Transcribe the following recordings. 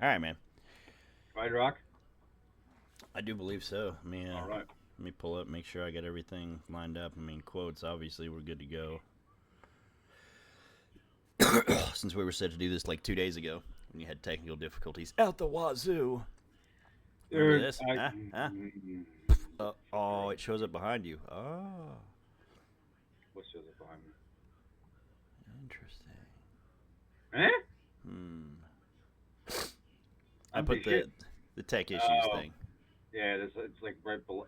All right, man. Right, Rock? I do believe so. All right. Let me pull up, make sure I got everything lined up. I mean, quotes, obviously, we're good to go. Since we were set to do this like 2 days ago, when you had technical difficulties out the wazoo. Remember Dude, this? I. Oh, it shows up behind you. Oh, What shows up behind me? interesting. Eh? Hmm. I I'm put big shit. the tech issues Oh, thing. yeah, it's like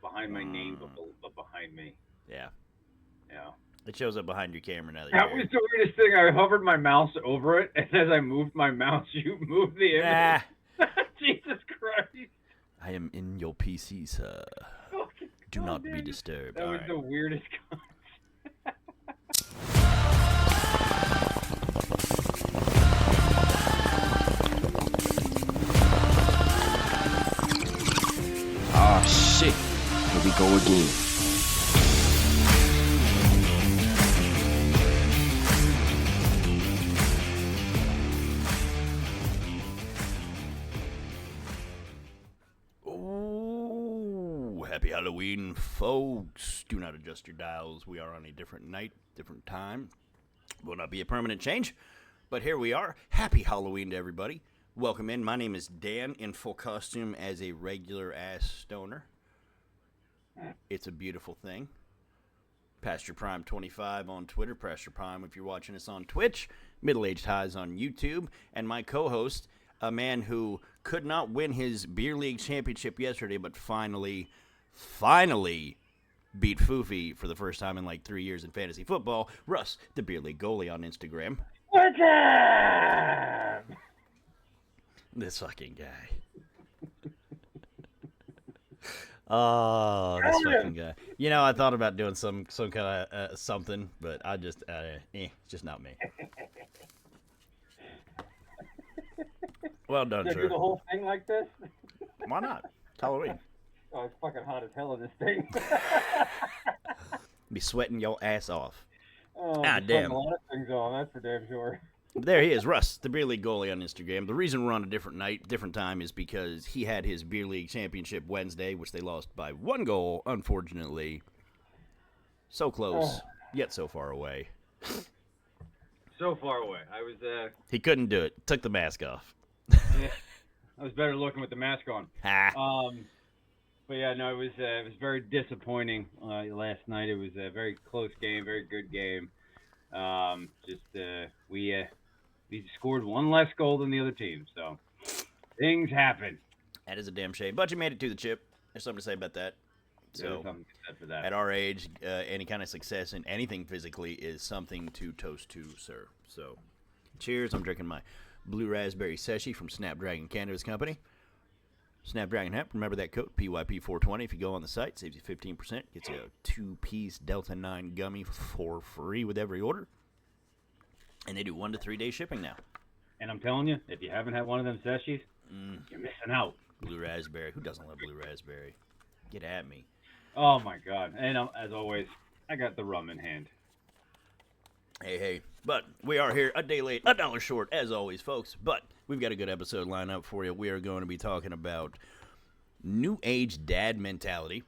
behind my name, Mm, but behind me. yeah, Yeah. it shows up behind your camera now that you're That was here. the weirdest thing. I hovered my mouse over it, and as I moved my mouse, you moved the Nah, image. Jesus Christ. I am in your PC, sir. Fucking Do God, not be dude. disturbed. That All was right. the weirdest. Ah, shit. Here we go again. Oh, happy Halloween, folks. Do not adjust your dials. We are on a different night, different time. Will not be a permanent change, but here we are. Happy Halloween to everybody. Welcome in. My name is Dan, in full costume as a regular ass stoner. It's a beautiful thing. Pastor Prime 25 on Twitter, Pastor Prime if you're watching us on Twitch, Middle Aged Highs on YouTube, and my co-host, a man who could not win his beer league championship yesterday, but finally beat Foofy for the first time in like 3 years in fantasy football. Russ, the beer league goalie on Instagram. What's up? This fucking guy. Oh, this fucking guy. You know, I thought about doing some kind of something, but I just, it's just not me. Well done, Should I do sir. the whole thing like this? Why not? It's Halloween. Oh, it's fucking hot as hell in this thing. Be sweating your ass off. Oh, Ah, I'm putting damn. a lot of things on. That's for damn sure. There he is, Russ, the beer league goalie on Instagram. The reason we're on a different night, different time, is because he had his beer league championship Wednesday, which they lost by 1 goal, unfortunately. So close, yet so far away. So far away. He couldn't do it. Took the mask off. Yeah, I was better looking with the mask on. Ha. But yeah, no, it was very disappointing last night. It was a very close game, very good game. We scored one less goal than the other team, so things happen. That is a damn shame. But you made it to the chip. There's something to say about that. There's So, something to be said for that. at our age, any kind of success in anything physically is something to toast to, sir. So, cheers. I'm drinking my blue raspberry seshi from Snapdragon Cannabis Company. Snapdragon Hemp, remember that code, PYP420. If you go on the site, saves you 15%. Gets you a 2-piece Delta 9 gummy for free with every order. And they do 1 to 3 day shipping now. And I'm telling you, if you haven't had one of them sessions, you're missing out. Blue raspberry. Who doesn't love blue raspberry? Get at me. Oh my god! And as always, I got the rum in hand. Hey. But we are here a day late, $1 short, as always, folks. But we've got a good episode lined up for you. We are going to be talking about new age dad mentality,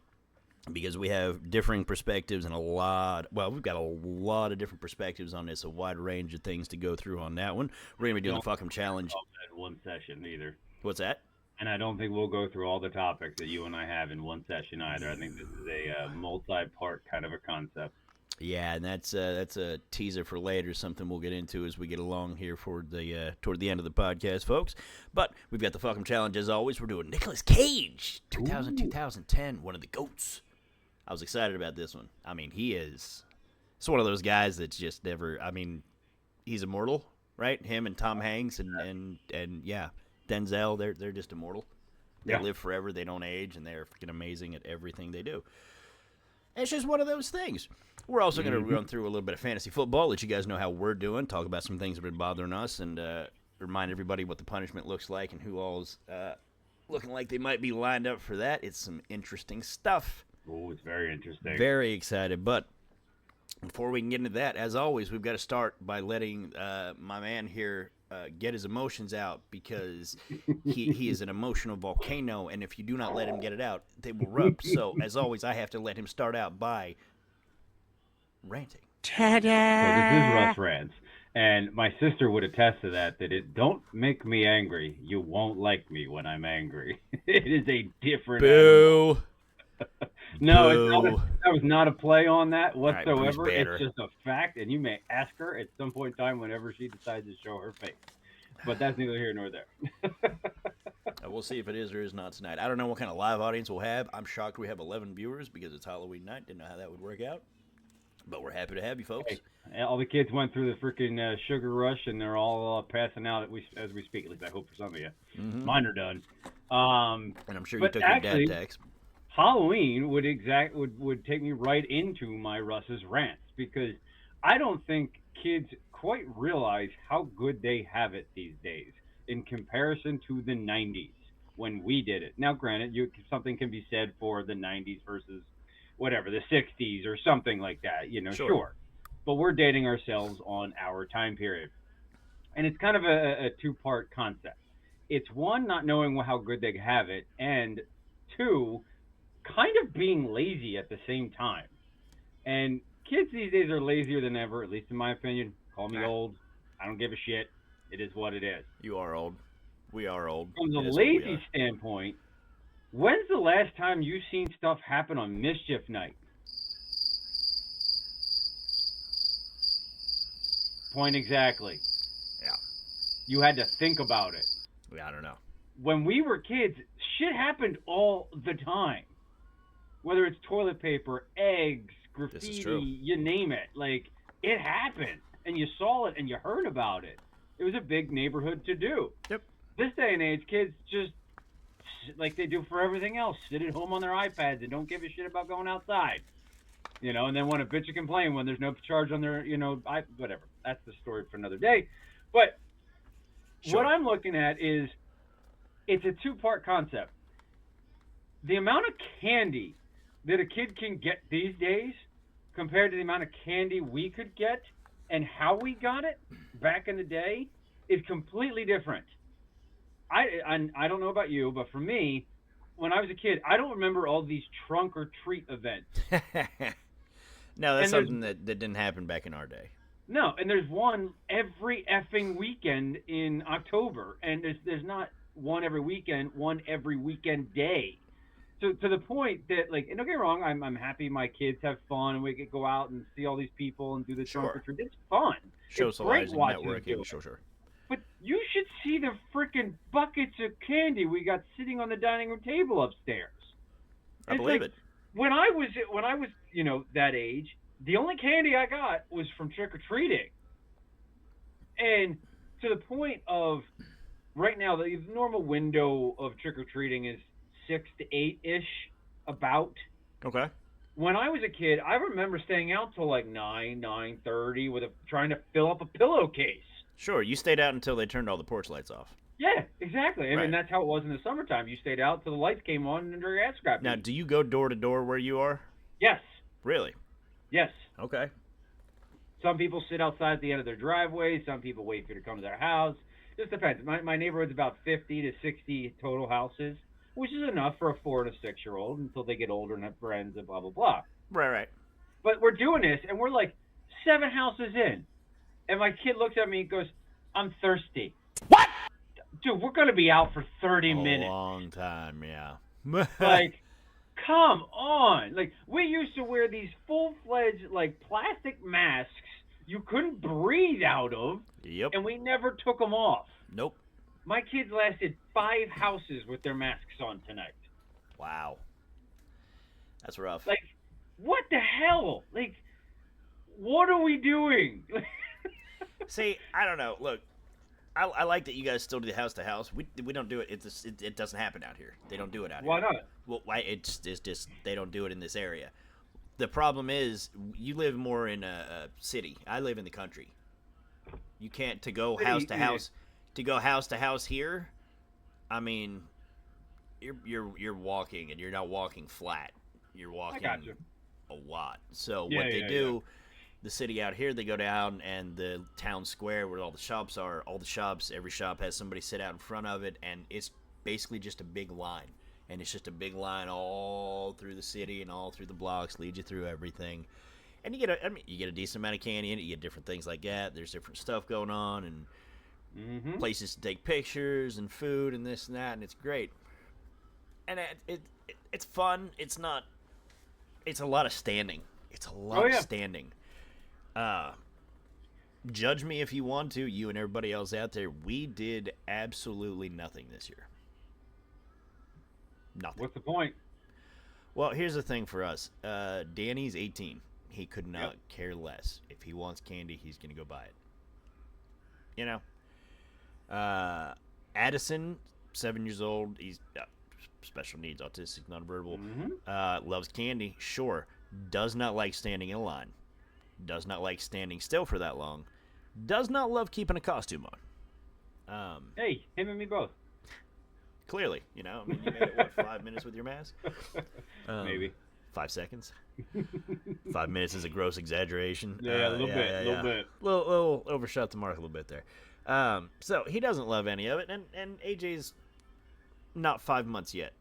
because we have differing perspectives and we've got a lot of different perspectives on this, a wide range of things to go through on that one. We're going to be doing the fuck 'em challenge. In one session either. What's that? And I don't think we'll go through all the topics that you and I have in one session either. I think this is a multi-part kind of a concept. Yeah, and that's a teaser for later, something we'll get into as we get along here toward the end of the podcast, folks. But we've got the fuck 'em challenge as always. We're doing Nicolas Cage, 2010, one of the GOATs. I was excited about this one. I mean, it's one of those guys that's just never, he's immortal, right? Him and Tom Hanks and yeah, Denzel, they're just immortal. They live forever, they don't age, and they're freaking amazing at everything they do. And it's just one of those things. We're also going to run through a little bit of fantasy football, let you guys know how we're doing, talk about some things that have been bothering us, and remind everybody what the punishment looks like and who all's looking like they might be lined up for that. It's some interesting stuff. Oh, it's very interesting. Very excited. But before we can get into that, as always, we've got to start by letting my man here get his emotions out, because he is an emotional volcano, and if you do not let him get it out, they will erupt. So, as always, I have to let him start out by ranting. So this is Russ Rants. And my sister would attest to that it don't make me angry. You won't like me when I'm angry. It is a different animal. Boo! No, Boo. that was not a play on that right, Bruce whatsoever. Banner. It's just a fact, and you may ask her at some point in time whenever she decides to show her face. But that's neither here nor there. We'll see if it is or is not tonight. I don't know what kind of live audience we'll have. I'm shocked we have 11 viewers because it's Halloween night. Didn't know how that would work out. But we're happy to have you folks. Hey, all the kids went through the freaking sugar rush, and they're all passing out as we speak. At least I hope for some of you. Mm-hmm. Mine are done. And I'm sure you took actually, your dad tax. Halloween would take me right into my Russ's rants, because I don't think kids quite realize how good they have it these days in comparison to the 90s when we did it. Now, granted, something can be said for the 90s versus whatever, the 60s or something like that, sure. But we're dating ourselves on our time period. And it's kind of a two-part concept. It's one, not knowing how good they have it, and two, kind of being lazy at the same time. And kids these days are lazier than ever, at least in my opinion. Call me old. I don't give a shit. It is what it is. You are old. We are old. From the lazy standpoint, when's the last time you've seen stuff happen on Mischief Night? Point exactly. Yeah. You had to think about it. I don't know. When we were kids, shit happened all the time. Whether it's toilet paper, eggs, graffiti, you name it. Like, it happened. And you saw it and you heard about it. It was a big neighborhood to do. Yep. This day and age, kids just, like they do for everything else, sit at home on their iPads and don't give a shit about going outside. And then want to bitch and complain when there's no charge on their, whatever. That's the story for another day. But what I'm looking at is, it's a two-part concept. The amount of candy that a kid can get these days compared to the amount of candy we could get and how we got it back in the day is completely different. I don't know about you, but for me, when I was a kid, I don't remember all these trunk or treat events. No, that's something that didn't happen back in our day. No, and there's one every effing weekend in October, and there's not one every weekend, one every weekend day. So to the point that, like, and don't get me wrong, I'm happy my kids have fun and we get go out and see all these people and do the trunk or treat. It's fun. Socializing, networking, sure. But you should see the freaking buckets of candy we got sitting on the dining room table upstairs. I believe it. When I was that age, the only candy I got was from trick or treating. And to the point of right now, the normal window of trick or treating is 6 to 8-ish, about. Okay. When I was a kid, I remember staying out till like 9:30 trying to fill up a pillowcase. Sure, you stayed out until they turned all the porch lights off. Yeah, exactly. I mean, that's how it was in the summertime. You stayed out till the lights came on and your ass got beat. Now, do you go door to door where you are? Yes. Really? Yes. Okay. Some people sit outside at the end of their driveway. Some people wait for you to come to their house. Just depends. My neighborhood's about 50 to 60 total houses, which is enough for a 4 to 6-year-old until they get older and have friends and blah, blah, blah. Right. But we're doing this, and we're like 7 houses in. And my kid looks at me and goes, "I'm thirsty." What? Dude, we're going to be out for 30 minutes. A long time, yeah. Like, come on. Like, we used to wear these full-fledged, like, plastic masks you couldn't breathe out of. Yep. And we never took them off. Nope. My kids lasted 5 houses with their masks on tonight. Wow. That's rough. Like, what the hell? Like, what are we doing? See, I don't know. Look, I like that you guys still do the house to house. We don't do it. It doesn't happen out here. They don't do it out here. Why not? Well, it's just they don't do it in this area. The problem is you live more in a city. I live in the country. You can't go house to house. To go house to house here, I mean, you're walking and you're not walking flat. You're walking a lot. So what they do the city out here, they go down and the town square where all the shops are, all the shops, every shop has somebody sit out in front of it, and it's basically just a big line. And it's just a big line all through the city and all through the blocks, lead you through everything. And you get a decent amount of candy in it. You get different things like that. There's different stuff going on and places to take pictures and food and this and that, and it's great. And it's fun. It's not. It's a lot of standing. It's a lot of standing. Judge me if you want to, you and everybody else out there. We did absolutely nothing this year. Nothing. What's the point? Well, here's the thing for us. Danny's 18. He could not care less. If he wants candy, he's going to go buy it. You know? Addison, 7 years old. He's special needs, autistic, nonverbal. Loves candy, sure. Does not like standing in a line. Does not like standing still for that long. Does not love keeping a costume on. Hey, him and me both. Clearly, you know. I mean, you made it, what, 5 minutes with your mask? Maybe. 5 seconds. 5 minutes is a gross exaggeration. Yeah, a little bit. Little overshot the mark a little bit there. So he doesn't love any of it, and AJ's not 5 months yet.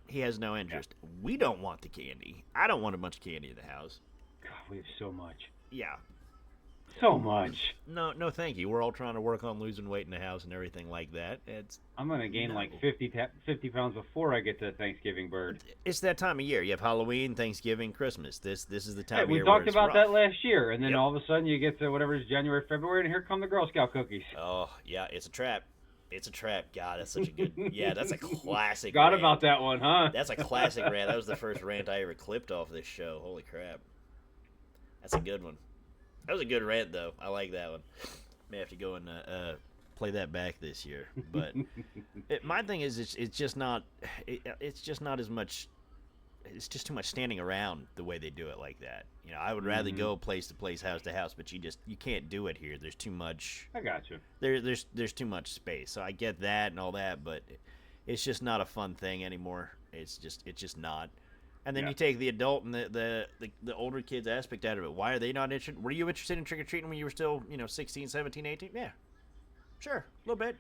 He has no interest. Yeah. We don't want the candy. I don't want a bunch of candy in the house. God, we have so much. Yeah. So much. No, thank you. We're all trying to work on losing weight in the house and everything like that. I'm going to gain like 50 pounds before I get to Thanksgiving bird. It's that time of year. You have Halloween, Thanksgiving, Christmas. This is the time of year. We talked about that last year, and then all of a sudden you get to whatever's January, February, and here come the Girl Scout cookies. Oh, yeah, it's a trap. It's a trap. God, that's such a good... Yeah, that's a classic Forgot rant. About that one, huh? That's a classic rant. That was the first rant I ever clipped off this show. Holy crap. That's a good one. That was a good rant, though. I like that one. May have to go and play that back this year. But my thing is, it's just not. It's just not as much. It's just too much standing around the way they do it like that. You know, I would rather go place to place, house to house, but you can't do it here. There's too much. I got you. There's too much space. So I get that and all that, but it's just not a fun thing anymore. It's just not. And then you take the adult and the older kids aspect out of it. Why are they not interested? Were you interested in trick-or-treating when you were still, 16, 17, 18? Yeah. Sure. A little bit.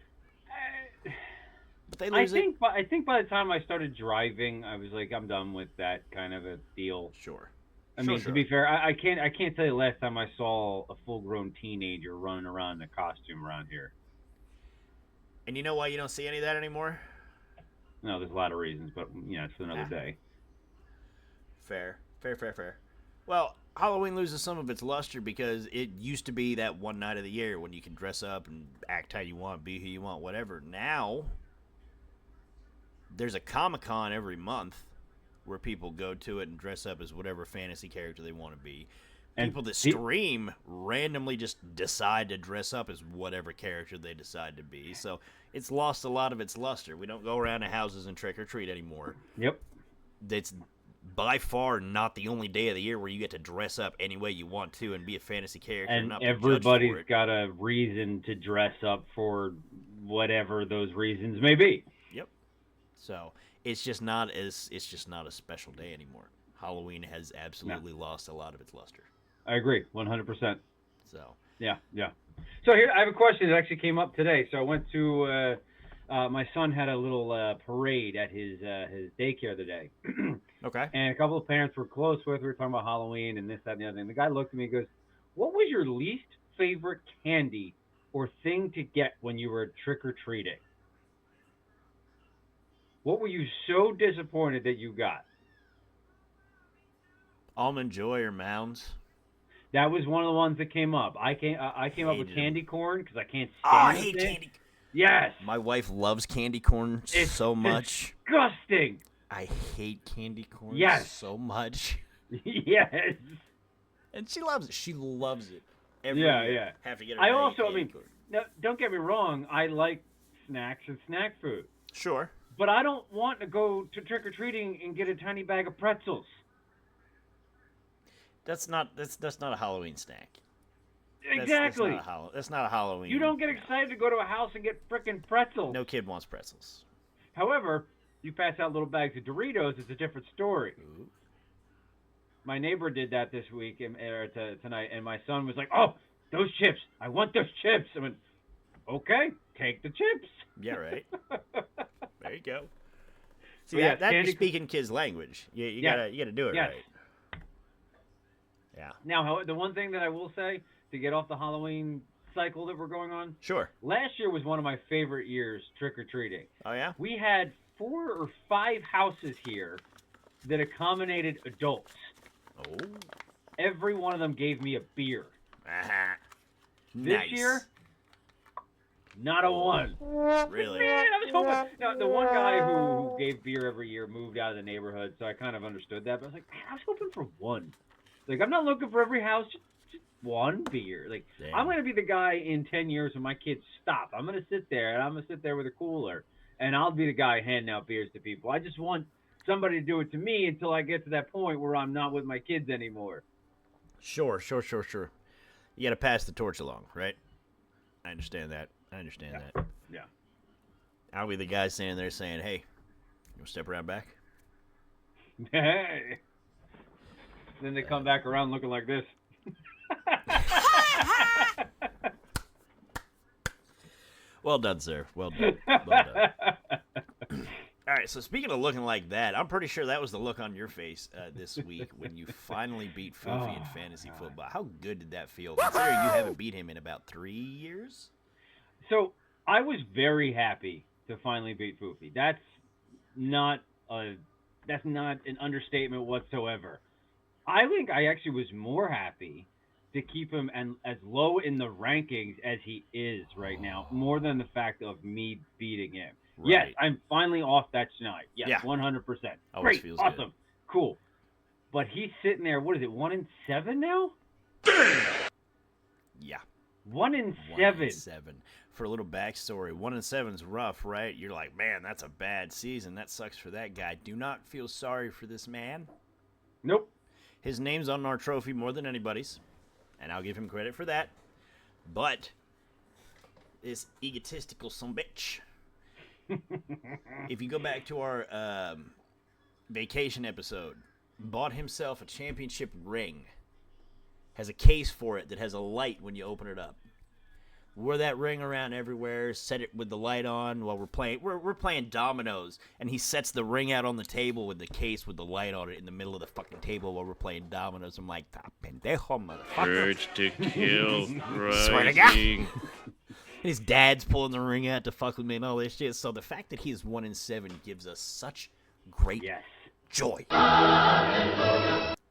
But they lose it. I think by the time I started driving, I was like, I'm done with that kind of a deal. Sure. I mean, to be fair, I can't tell you the last time I saw a full-grown teenager running around in a costume around here. And you know why you don't see any of that anymore? No, there's a lot of reasons, but, it's for another day. Fair. Well, Halloween loses some of its luster because it used to be that one night of the year when you could dress up and act how you want, be who you want, whatever. Now, there's a Comic-Con every month where people go to it and dress up as whatever fantasy character they want to be. People that stream randomly just decide to dress up as whatever character they decide to be. So it's lost a lot of its luster. We don't go around to houses and trick-or-treat anymore. Yep. It's by far not the only day of the year where you get to dress up any way you want to and be a fantasy character. And not everybody's got a reason to dress up for whatever those reasons may be. Yep. So it's just not a special day anymore. Halloween has absolutely lost a lot of its luster. I agree, 100%. So yeah. So here I have a question that actually came up today. So I went to my son had a little parade at his daycare today. Okay. And a couple of parents we're close with. We were talking about Halloween and this, that, and the other thing. The guy looked at me and goes, "What was your least favorite candy or thing to get when you were trick-or-treating? What were you so disappointed that you got?" Almond Joy or Mounds? That was one of the ones that came up. I came up with candy corn because I can't stand I hate candy. Yes. My wife loves candy corn so much. Disgusting. I hate candy corn so much. Yes. And she loves it. She loves it. Every year. Have to get her corn. Now, don't get me wrong. I like snacks and snack food. Sure. But I don't want to go to trick-or-treating and get a tiny bag of pretzels. That's not a Halloween snack. Exactly. That's not a Halloween. You don't get excited to go to a house and get frickin' pretzels. No kid wants pretzels. However, you pass out little bags of Doritos, it's a different story. Ooh. my neighbor did that this week tonight, and my son was like, "Oh, those chips! I want those chips." I went, "Okay, take the chips." Yeah, right. There you go. See, But yeah, that you're Candy- speaking kids' language. You Yes. gotta do it Yes. right. Yeah. Now, the one thing that I will say to get off the Halloween cycle that we're going on, Sure. last year was one of my favorite years trick or treating. Oh yeah. We had 4 or 5 houses here that accommodated adults. Oh. Every one of them gave me a beer. Uh-huh. This Nice. year, not a one. Really? Man, I was hoping. Now, the one guy who gave beer every year moved out of the neighborhood, so I kind of understood that. But I was like, man, I was hoping for one. Like, I'm not looking for every house, just one beer. Like, Damn. I'm going to be the guy in 10 years when my kids stop. I'm going to sit there, and I'm going to sit there with a cooler, and I'll be the guy handing out beers to people. I just want somebody to do it to me until I get to that point where I'm not with my kids anymore. Sure. You got to pass the torch along, right? I understand that. Yeah. I'll be the guy standing there saying, "Hey, you want to step around back?" Hey. Then they come back around looking like this. Well done, sir. Well done. Well done. All right, so speaking of looking like that, I'm pretty sure that was the look on your face this week when you finally beat Foofy in fantasy football. How good did that feel? Considering you haven't beat him in about 3 years? So I was very happy to finally beat Foofy. That's not an understatement whatsoever. I think I actually was more happy to keep him as low in the rankings as he is right now, more than the fact of me beating him. Right. Yes, I'm finally off that schneid. Yes, Yeah. 100%. Always Great, feels awesome, good. cool. But he's sitting there. What is it? 1-7 now? Yeah. 1-7. 1-7. For a little backstory, 1-7's rough, right? You're like, man, that's a bad season. That sucks for that guy. Do not feel sorry for this man. Nope. His name's on our trophy more than anybody's, and I'll give him credit for that. But this egotistical sumbitch. If you go back to our vacation episode, bought himself a championship ring. Has a case for it that has a light when you open it up. Wore that ring around everywhere, set it with the light on while we're playing. We're playing dominoes, and he sets the ring out on the table with the case with the light on it in the middle of the fucking table while we're playing dominoes. I'm like, pendejo, motherfucker. Urge to kill Swear to God. rising. His dad's pulling the ring out to fuck with me and all this shit. So the fact that he is 1-7 gives us such great Yes. joy.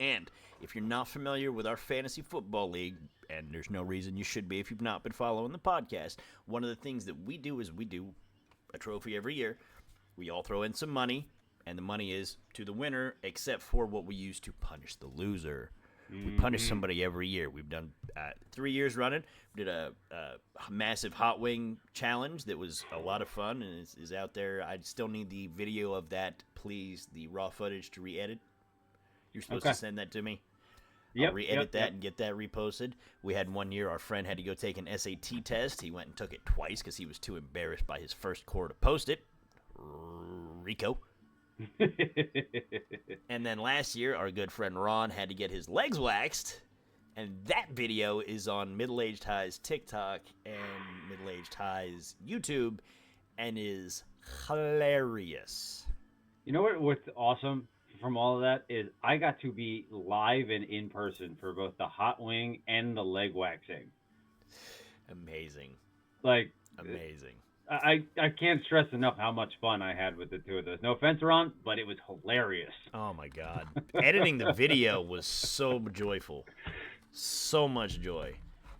And if you're not familiar with our fantasy football league, and there's no reason you should be if you've not been following the podcast, one of the things that we do is we do a trophy every year. We all throw in some money, and the money is to the winner, except for what we use to punish the loser. We punish somebody every year. We've done 3 years running. We did a massive hot wing challenge that was a lot of fun and is out there. I still need the video of that, please, the raw footage to re-edit. You're supposed to send that to me. I'll re-edit that and get that reposted. We had one year our friend had to go take an SAT test. He went and took it twice because he was too embarrassed by his first score to post it. Rico. And then last year, our good friend Ron had to get his legs waxed, and that video is on Middle Aged High's TikTok and Middle Aged High's YouTube, and is hilarious. You know what's awesome from all of that is I got to be live and in person for both the hot wing and the leg waxing. Amazing. Like, Amazing. I can't stress enough how much fun I had with the two of those. No offense, Ron, but it was hilarious. Oh my God. Editing the video was so joyful. So much joy.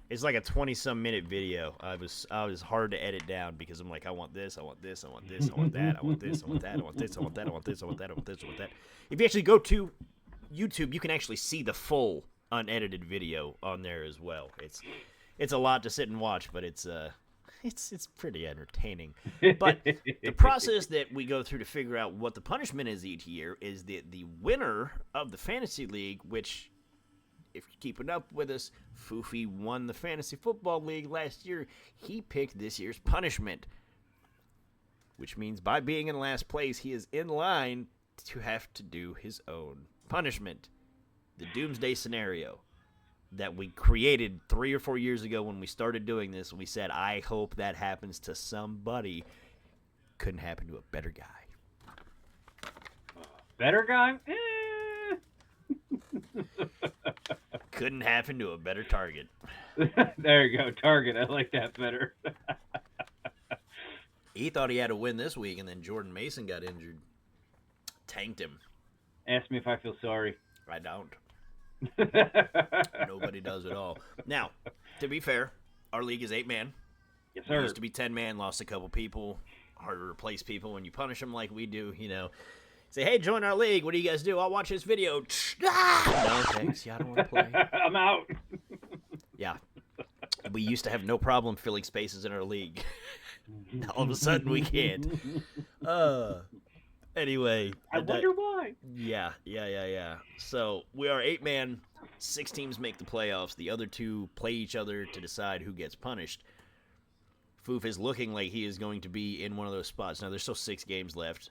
It's like a 20-some minute video. I was hard to edit down because I'm like, I want this, I want this, I want this, I want that, I want this, I want that, I want this, I want that, I want this, I want that, I want this, I want that. If you actually go to YouTube, you can actually see the full unedited video on there as well. It's a lot to sit and watch, but it's pretty entertaining. But the process that we go through to figure out what the punishment is each year is the winner of the fantasy league, which, if you're keeping up with us, Foofy won the fantasy football league last year. He picked this year's punishment, which means by being in last place, he is in line to have to do his own punishment. the doomsday scenario that we created 3 or 4 years ago when we started doing this, we said, I hope that happens to somebody. Couldn't happen to a better guy. Better guy? Couldn't happen to a better target. There you go, target. I like that better. He thought he had to win this week, and then Jordan Mason got injured. Tanked him. Ask me if I feel sorry. I don't. Nobody does at all. Now, to be fair, our league is 8-man. Yes, It sir. used to be 10-man, lost a couple people. Hard to replace people when you punish them like we do, you know. Say, hey, join our league. What do you guys do? I'll watch this video. No, thanks. Yeah, I don't want to play. I'm out. Yeah. We used to have no problem filling spaces in our league. All of a sudden, we can't. Anyway. I wonder why. Yeah. So, we are 8-man. 6 teams make the playoffs. The other 2 play each other to decide who gets punished. Foof is looking like he is going to be in one of those spots. Now, there's still 6 games left.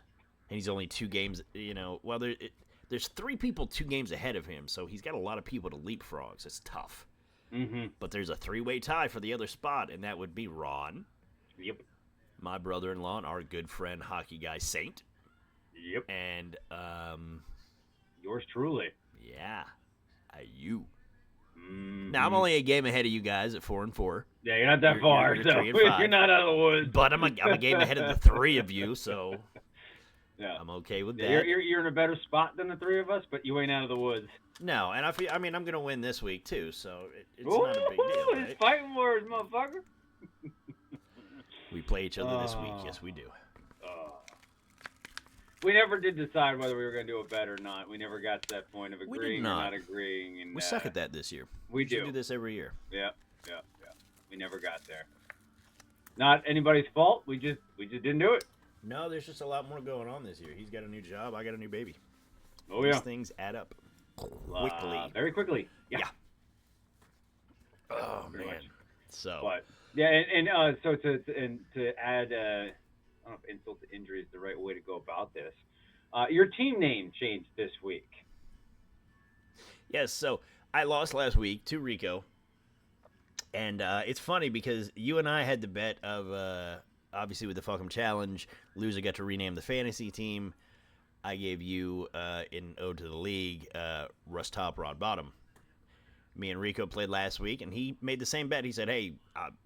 And he's only 2 games, you know. Well, there's 3 people 2 games ahead of him. So, he's got a lot of people to leapfrog. So, it's tough. Mm-hmm. But there's a 3-way tie for the other spot, and that would be Ron. Yep. My brother-in-law and our good friend, hockey guy, Saint. Yep. And, Yours truly. yeah, you. Mm-hmm. Now, I'm only a game ahead of you guys at 4-4. Yeah, you're not that far, you're so 3 and 5. you're not out of the woods. But I'm a game ahead of the 3 of you, so yeah. I'm okay with Yeah, that. you're in a better spot than the 3 of us, but you ain't out of the woods. No, and I mean, I'm going to win this week, too, so it's Ooh, not a big deal, it's right? fighting words, motherfucker. We play each other this week. Yes, we do. We never did decide whether we were going to do a bet or not. We never got to that point of We did agreeing or not. not agreeing. And We suck at that this year. We should do. do this every year. Yeah. We never got there. Not anybody's fault. We just didn't do it. No, there's just a lot more going on this year. He's got a new job. I got a new baby. Oh, These yeah. things add up quickly. Very quickly. Yeah. Oh, Very man. much. So, But yeah, and so to add, I don't know if insult to injury is the right way to go about this. Your team name changed this week. yes, so I lost last week to Rico. And it's funny because you and I had the bet of, obviously with the Fuck'em Challenge, loser got to rename the fantasy team. I gave you, in Ode to the League, Russ Top, Rod Bottom. Me and Rico played last week, and he made the same bet. He said, hey,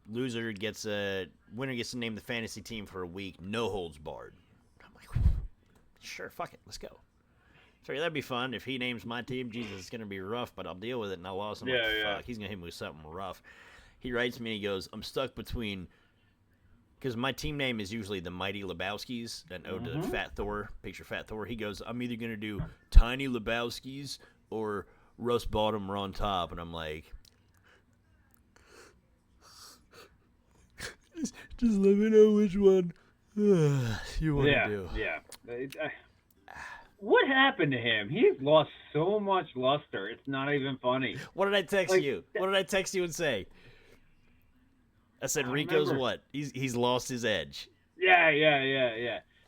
winner gets to name the fantasy team for a week, no holds barred. I'm like, sure, fuck it, let's go. So that'd be fun. If he names my team, Jesus, it's going to be rough, but I'll deal with it. And I lost him. Yeah, like, yeah. fuck, he's going to hit me with something rough. He writes me and he goes, I'm stuck between, because my team name is usually the Mighty Lebowskis, an ode to Fat Thor, picture Fat Thor. He goes, I'm either going to do Tiny Lebowskis or Russ Bottom, Ron Top. And I'm like, just let me know which one you want to do. Yeah. What happened to him? He's lost so much luster. It's not even funny. What did I text Like, you? What did I text you and say? I said, Rico's remember. what? He's lost his edge. Yeah.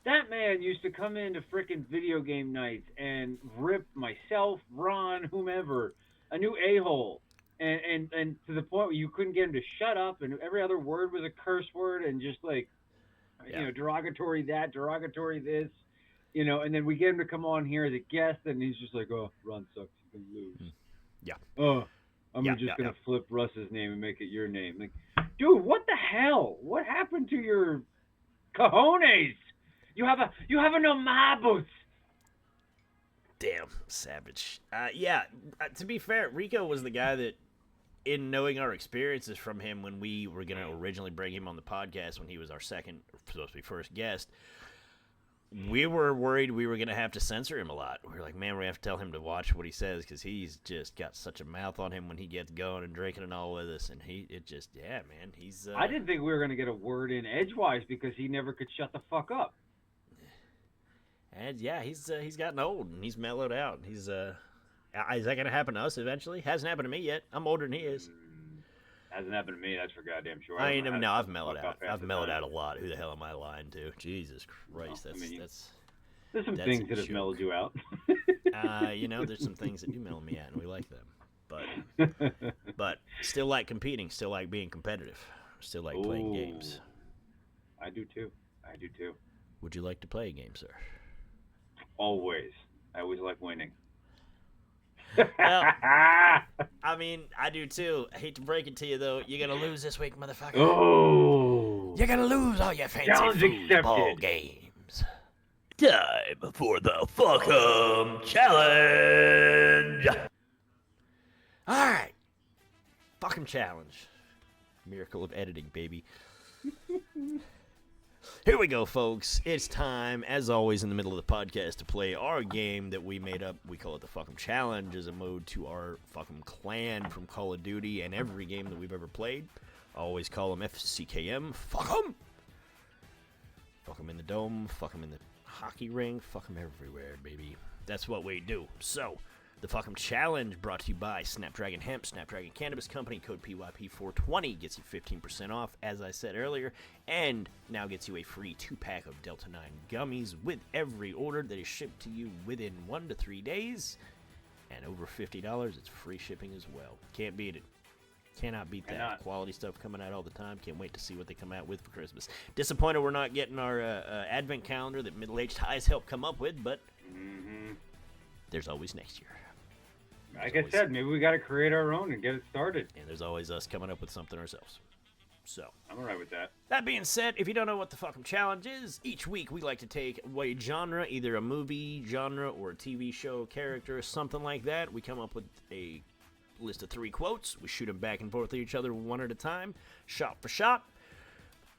That man used to come into frickin' video game nights and rip myself, Ron, whomever, a new a-hole. And to the point where you couldn't get him to shut up, and every other word was a curse word, and just like, derogatory that, derogatory this, and then we get him to come on here as a guest, and he's just like, oh, Ron sucks, he's gonna lose. Yeah. Oh, I'm just gonna flip Russ's name and make it your name. Like, dude, what the hell? What happened to your cojones? You have a no marbles. Damn, savage. To be fair, Rico was the guy that, in knowing our experiences from him when we were going to originally bring him on the podcast when he was our supposed to be first guest, we were worried we were going to have to censor him a lot. We were like, man, we have to tell him to watch what he says because he's just got such a mouth on him when he gets going and drinking and all with us. And he's... I didn't think we were going to get a word in edgewise because he never could shut the fuck up. And he's gotten old and he's mellowed out. Is that going to happen to us eventually? Hasn't happened to me yet. I'm older than he is. Hasn't happened to me, that's for goddamn sure. I've mellowed out. I've mellowed out a lot. Who the hell am I lying to? Jesus Christ, that's There's some That's things a that have joke. mellowed you out. There's some things that do mellow me out, and we like them. But still like competing, still like being competitive, still like playing games. I do too. Would you like to play a game, sir? Always. I always like winning. Well, I mean, I do too. I hate to break it to you, though. You're going to lose this week, motherfucker. Oh. You're going to lose all your fancy Challenge foosball accepted. games. Time for the Fuck 'em Challenge. All right. Fuck 'em Challenge. Miracle of editing, baby. Here we go, folks. It's time, as always, in the middle of the podcast to play our game that we made up. We call it the Fuck 'em Challenge as a mode to our Fuck 'em clan from Call of Duty and every game that we've ever played. I always call them FCKM. Fuck 'em! Fuck 'em in the dome. Fuck 'em in the hockey ring. Fuck 'em everywhere, baby. That's what we do. So, the Fuck 'em Challenge brought to you by Snapdragon Hemp, Snapdragon Cannabis Company. Code PYP420 gets you 15% off, as I said earlier, and now gets you a free 2-pack of Delta 9 gummies with every order that is shipped to you within 1 to 3 days. And over $50, it's free shipping as well. Can't beat it. Cannot beat that. Cannot. Quality stuff coming out all the time. Can't wait to see what they come out with for Christmas. Disappointed we're not getting our advent calendar that Middle-Aged Highs helped come up with, but there's always next year. Like I said, maybe we got to create our own and get it started. And there's always us coming up with something ourselves. So, I'm all right with that. that being said, if you don't know what the Fuck 'em Challenge is, each week we like to take a genre, either a movie genre or a TV show character, something like that. We come up with a list of 3 quotes. We shoot them back and forth at each other one at a time, shot for shot.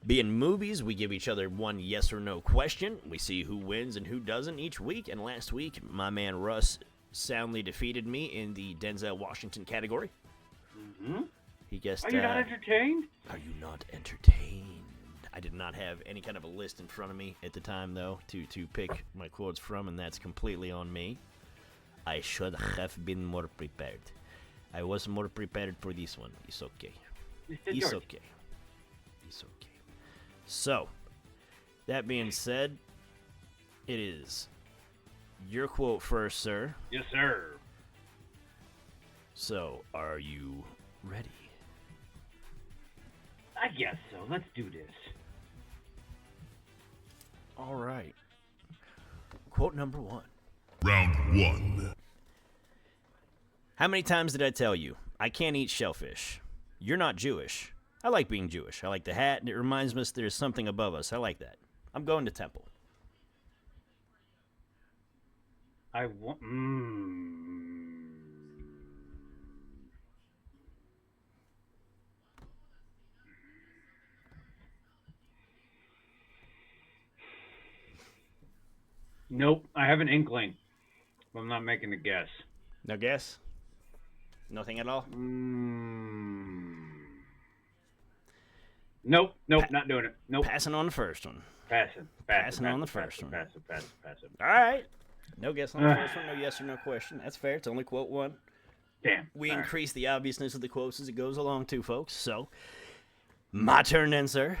Being movies, we give each other one yes or no question. We see who wins and who doesn't each week. And last week, my man Russ soundly defeated me in the Denzel Washington category. He guessed. Are you not entertained? Are you not entertained? I did not have any kind of a list in front of me at the time, though, to pick my quotes from, and that's completely on me. I should have been more prepared. I was more prepared for this one. It's okay. Mr. It's George. okay. It's okay. So, that being said, it is your quote first, sir. Yes, sir. So, are you ready? I guess so. Let's do this. All right. Quote number 1. Round 1. How many times did I tell you, I can't eat shellfish? You're not Jewish. I like being Jewish. I like the hat, and it reminds us there's something above us. I like that. I'm going to temple. I want. Nope. I have an inkling, but I'm not making a guess. No guess? Nothing at all? Nope. Not doing it. Nope. Passing on the first one. Passing on the first one. Pass it. All right. No guess on the first one. No yes or no question. That's fair. It's only quote 1. Damn. We All right. increase the obviousness of the quotes as it goes along, too, folks. So, my turn then, sir.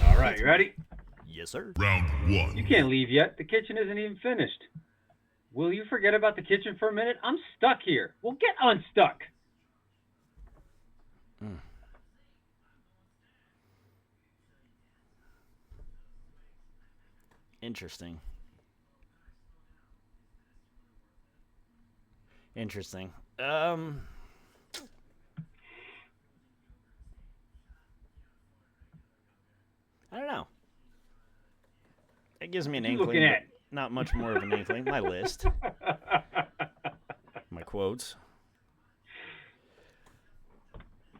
All right. You ready? Yes, sir. Round 1. You can't leave yet. The kitchen isn't even finished. Will you forget about the kitchen for a minute? I'm stuck here. Well, get unstuck. Interesting. I don't know. It gives me an What you inkling, looking but at? not much more of an inkling. My list, my quotes.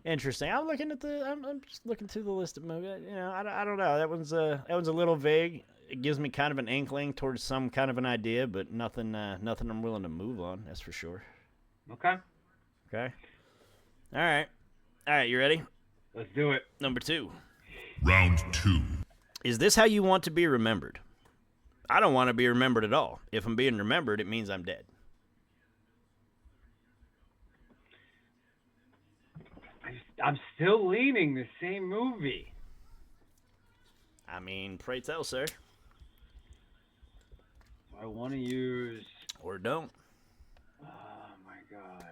Interesting. I'm looking at I'm just looking through the list of movies. You know, I don't know. That one's a little vague. It gives me kind of an inkling towards some kind of an idea, but nothing I'm willing to move on. That's for sure. Okay. Okay. All right. You ready? Let's do it. Number 2. Round 2. Is this how you want to be remembered? I don't want to be remembered at all. If I'm being remembered, it means I'm dead. I'm still leaning the same movie. I mean, pray tell, sir. I I want to use. Or don't. Oh my god.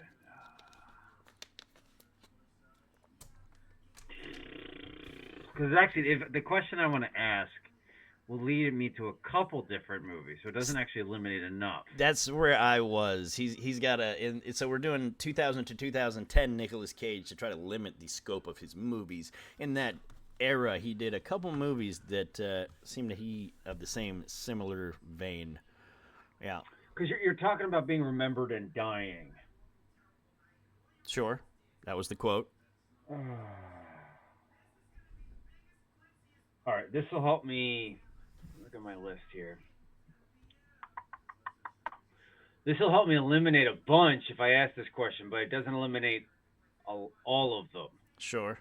Because actually, if the question I want to ask will lead me to a couple different movies, so it doesn't actually eliminate enough. That's where I was. He's got so we're doing 2000 to 2010 Nicolas Cage to try to limit the scope of his movies. In that era, he did a couple movies that seem to be of the similar vein. Yeah. Because you're talking about being remembered and dying. Sure. That was the quote. All right, this will help me. Look at my list here. This will help me eliminate a bunch if I ask this question, but it doesn't eliminate all of them. Sure.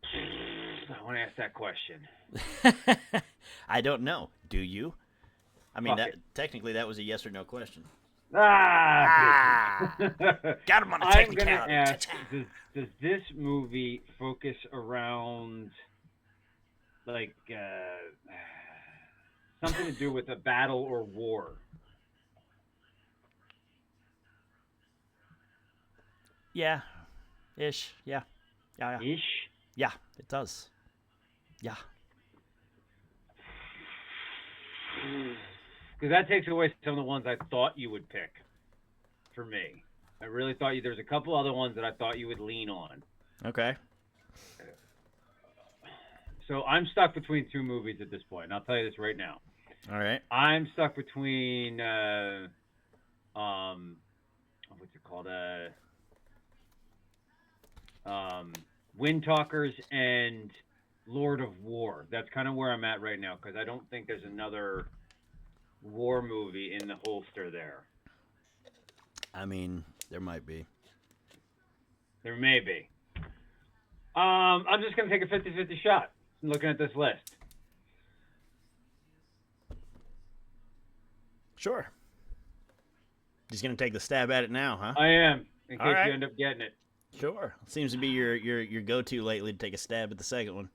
I want to ask that question. I don't know. Do you? I mean, Fuck it. technically that was a yes or no question. Ah! Got him on a I'm technicality. going to ask, does this movie focus around, like, something to do with a battle or war? Yeah. Ish. Yeah. Yeah. Ish? Yeah, it does. Yeah. Because that takes away some of the ones I thought you would pick for me. I really thought there's a couple other ones that I thought you would lean on. Okay. So I'm stuck between two movies at this point, and I'll tell you this right now. All right. I'm stuck between what's it called? Wind Talkers and Lord of War. That's kind of where I'm at right now because I don't think there's another war movie in the holster there. I mean, there might be. There may be. I'm just going to take a 50-50 shot looking at this list. Sure. Just gonna take the stab at it now, huh? I am, in All case right. you end up getting it. Sure. Seems to be your go-to lately to take a stab at the second one.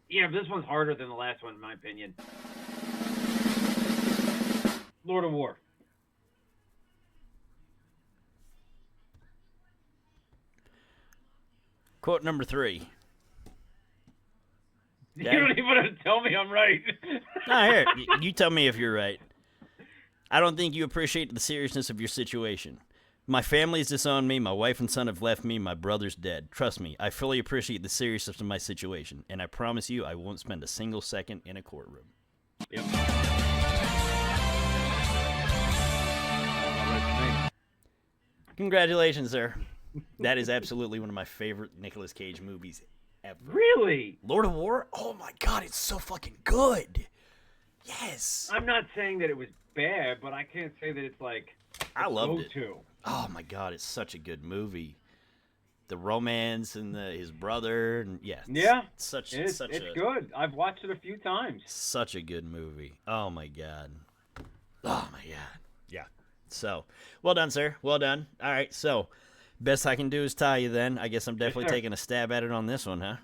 Yeah, but this one's harder than the last one, in my opinion. Lord of War. Quote number 3. You don't even want to tell me I'm right. Nah, here. You tell me if you're right. I don't think you appreciate the seriousness of your situation. My family's disowned me, my wife and son have left me, my brother's dead. Trust me, I fully appreciate the seriousness of my situation, and I promise you I won't spend a single second in a courtroom. Yep. Congratulations, sir. That is absolutely one of my favorite Nicolas Cage movies ever. Really? Lord of War? Oh my god, it's so fucking good. Yes. I'm not saying that it was bad, but I can't say that it's like I loved it. go-to. Oh my god, it's such a good movie. The romance and his brother, and yeah, It's it's good. I've watched it a few times. such a good movie. Oh my god. Oh my god. Yeah. So, well done, sir. Well done. All right. So, best I can do is tie you. Then I guess I'm definitely sir. taking a stab at it on this one, huh?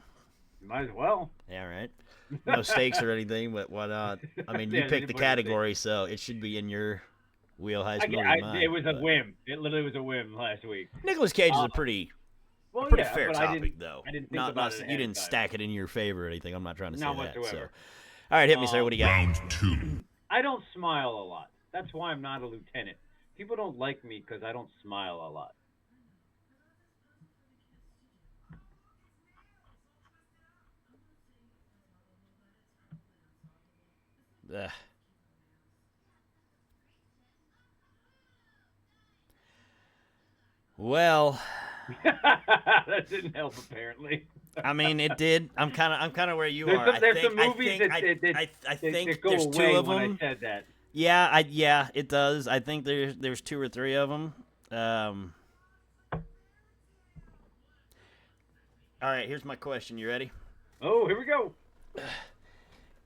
Might as well. Yeah. All right. No stakes or anything, but why not? I mean, you Yeah, picked the anybody category, so it should be in your wheelhouse. It was a whim. It literally was a whim last week. Nicolas Cage is a pretty Well, pretty yeah, fair but topic, though. I didn't think not, about not, it you ahead didn't of time. stack it in your favor or anything. I'm not trying to say Not that. whatsoever. So. All right, hit me, sir. What do you got? Round 2. I don't smile a lot. That's why I'm not a lieutenant. People don't like me because I don't smile a lot. Ugh. Well, That didn't help, apparently. I mean, it did. I'm kind of where you There's are. there's some movies I think that go there's away two of when them. I said that. Yeah, it does. I think there's 2 or 3 of them. All right, here's my question. You ready? Oh, here we go.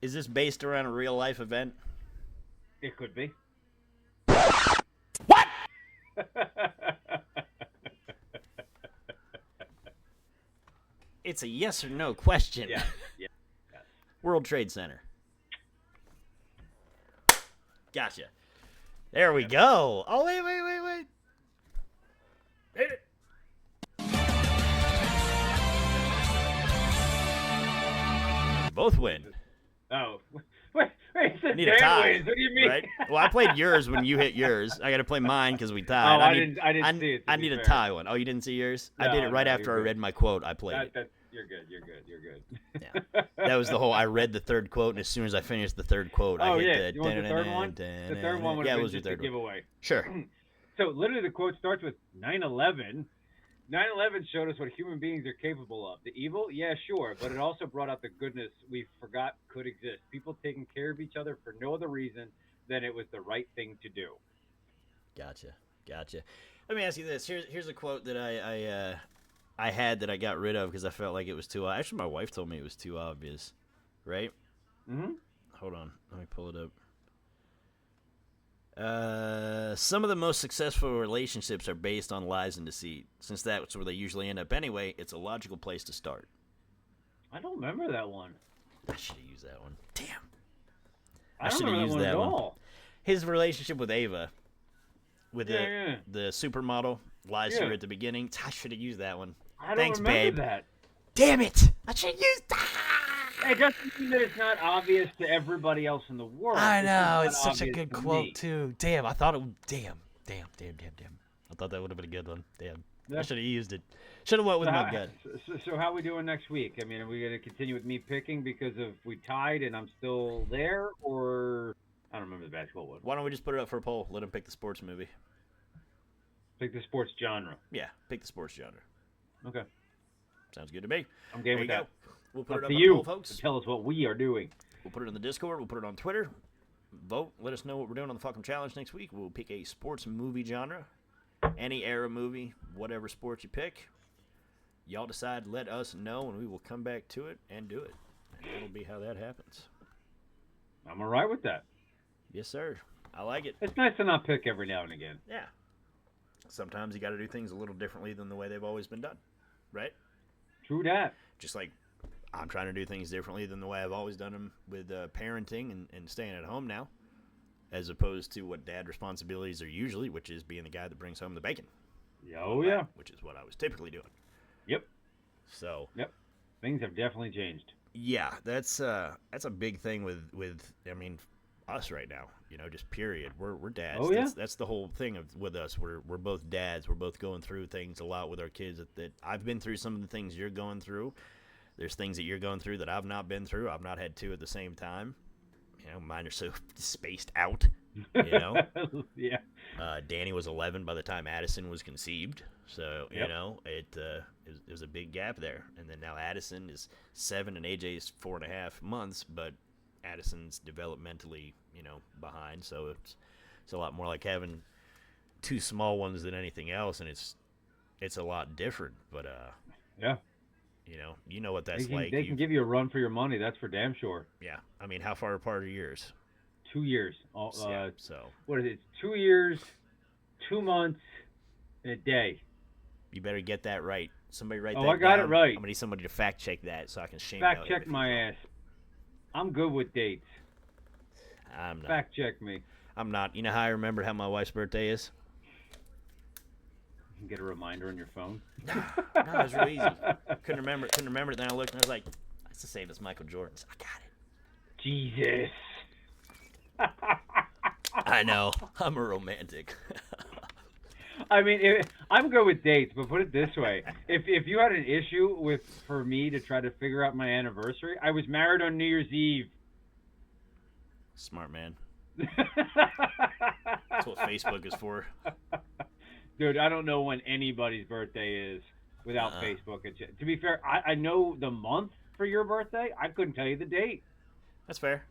Is this based around a real life event? It could be. What? It's a yes or no question. Yeah. World Trade Center. Gotcha. There we go. Oh, wait. Hit it. Both win. Oh, wait, I need a tie. wins. What do you mean? Right? Well, I played yours when you hit yours. I got to play mine because we tied. Oh, I didn't see it. I need a tie one. Oh, you didn't see yours? I did it right after I read my quote. I played it. You're good. Yeah. That was the whole. I read the third quote, and as soon as I finished the third quote, I hit you want the third one? The third one would have been just a giveaway. Sure. So literally, the quote starts with 9/11. 9/11 showed us what human beings are capable of. The evil, yeah, sure, but it also brought out the goodness we forgot could exist. People taking care of each other for no other reason than it was the right thing to do. Gotcha. Let me ask you this. Here's a quote that I had that I got rid of because I felt like it was too. Actually, my wife told me it was too obvious. Right? Mm-hmm. Hold on. Let me pull it up. Some of the most successful relationships are based on lies and deceit. Since that's where they usually end up anyway, it's a logical place to start. I don't remember that one. I should have used that one. Damn. I don't remember that one at all. His relationship with Ava, with the supermodel, lies to her at the beginning. I should have used that one. I don't Thanks, remember babe. that. Damn it! I should have used that. It doesn't mean that it's not obvious to everybody else in the world. I know, it's such a obvious good to quote me. too. Damn, I thought it would. Damn. I thought that would have been a good one. Damn. Yeah. I should have used it. Should have went with my gut. So how are we doing next week? I mean, are we going to continue with me picking because of we tied and I'm still there, or I don't remember the basketball one. Why don't we just put it up for a poll? Let him pick the sports movie. Pick the sports genre. Yeah, pick the sports genre. Okay. Sounds good to me. I'm game There with you that. go. We'll put it Up up to on you the poll, folks. to tell us what we are doing. We'll put it in the Discord. We'll put it on Twitter. Vote. Let us know what we're doing on the fucking challenge next week. We'll pick a sports movie genre, any era movie, whatever sport you pick. Y'all decide. Let us know, and we will come back to it and do it. And that'll be how that happens. I'm all right with that. Yes, sir. I like it. It's nice to not pick every now and again. Yeah. Sometimes you got to do things a little differently than the way they've always been done, right? True that. Just like I'm trying to do things differently than the way I've always done them with parenting and staying at home now, as opposed to what dad responsibilities are usually, which is being the guy that brings home the bacon. Oh, yeah. Which is what I was typically doing. Yep. So. Yep. Things have definitely changed. Yeah, that's a big thing with I mean, us right now. You know, just period. We're dads. Oh, yeah. That's the whole thing with us. We're both dads. We're both going through things a lot with our kids that I've been through some of the things you're going through. There's things that you're going through that I've not been through. I've not had two at the same time. You know, mine are so spaced out. You know. Yeah. Danny was 11 by the time Addison was conceived. So, Yep. you know, it was a big gap there. And then now Addison is 7 and AJ's 4.5 months, but Addison's developmentally, you know, behind. So it's a lot more like having two small ones than anything else, and it's a lot different. But Yeah. you know what that's like. They can give you a run for your money. That's for damn sure. Yeah, I mean, how far apart are yours? 2 years. Yeah, so What is it? 2 years, 2 months, and a day. you better get that right. Somebody write that Oh, I got down. it right. I'm gonna need somebody to fact check that so I can shame Fact mail check him if my he's wrong. ass. I'm good with dates. I'm not. Fact check me. I'm not. You know how I remembered how my wife's birthday is? You can get a reminder on your phone. No, it was real easy. Couldn't remember it. Then I looked and I was like, that's the same as Michael Jordan's. I got it. Jesus. I know. I'm a romantic. I mean, I'm good with dates, but put it this way: if you had an issue for me to try to figure out my anniversary, I was married on New Year's Eve. Smart man. That's what Facebook is for. Dude, I don't know when anybody's birthday is without Facebook. To be fair, I know the month for your birthday. I couldn't tell you the date. That's fair.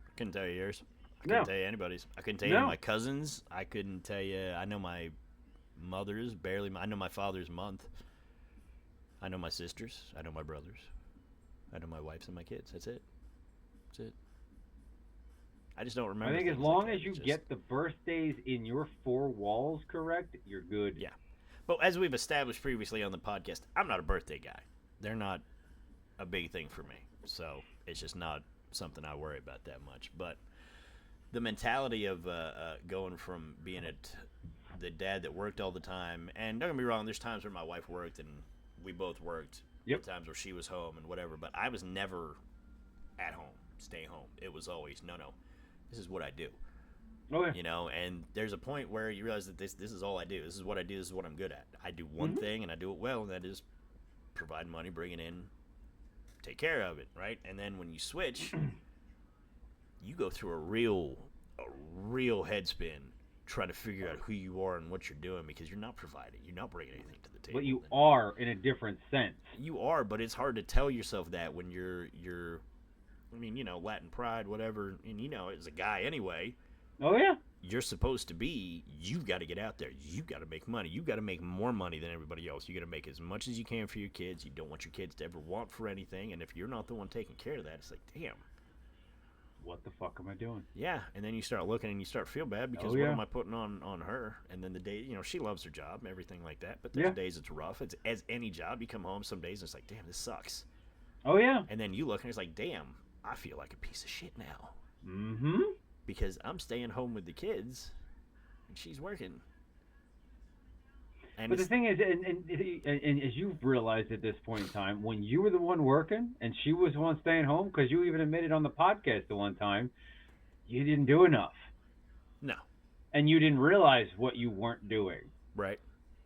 I couldn't tell you yours. I couldn't tell you anybody's. I couldn't tell you my cousins. I couldn't tell you. I know my mother's barely. I know my father's month. I know my sisters. I know my brothers. I know my wife's and my kids. That's it. That's it. I just don't remember. I think as things long like as that. you It's just- get the birthdays in your 4 walls correct, you're good. Yeah. But as we've established previously on the podcast, I'm not a birthday guy. They're not a big thing for me. So it's just not something I worry about that much. But the mentality of going from being the dad that worked all the time, and don't get me wrong, there's times where my wife worked and we both worked. Yep. Times where she was home and whatever, but I was never at home, stay home. It was always no, this is what I do. Oh, yeah. You know, and there's a point where you realize that this is all I do. This is what I do. This is what I'm good at. I do one thing and I do it well, and that is provide money, bring it in, take care of it, right? And then when you switch, you go through a real head spin trying to figure out who you are and what you're doing, because you're not providing, you're not bringing anything to the table. But you are in a different sense. You are, but it's hard to tell yourself that when you're I mean, you know, Latin pride, whatever, and you know, as a guy anyway. Oh, yeah. You're supposed to be, you've got to get out there. You've got to make money. You've got to make more money than everybody else. You got to make as much as you can for your kids. You don't want your kids to ever want for anything. And if you're not the one taking care of that, it's like, damn. What the fuck am I doing? Yeah. And then you start looking and you start to feel bad because what am I putting on her? And then the day, you know, she loves her job and everything like that. But there's days it's rough. It's as any job. You come home some days and it's like, damn, this sucks. Oh, yeah. And then you look and it's like, damn, I feel like a piece of shit now. Mm-hmm. Because I'm staying home with the kids, and she's working. And but the thing is, and as you've realized at this point in time, when you were the one working and she was the one staying home, because you even admitted on the podcast the one time, you didn't do enough. No. And you didn't realize what you weren't doing. Right.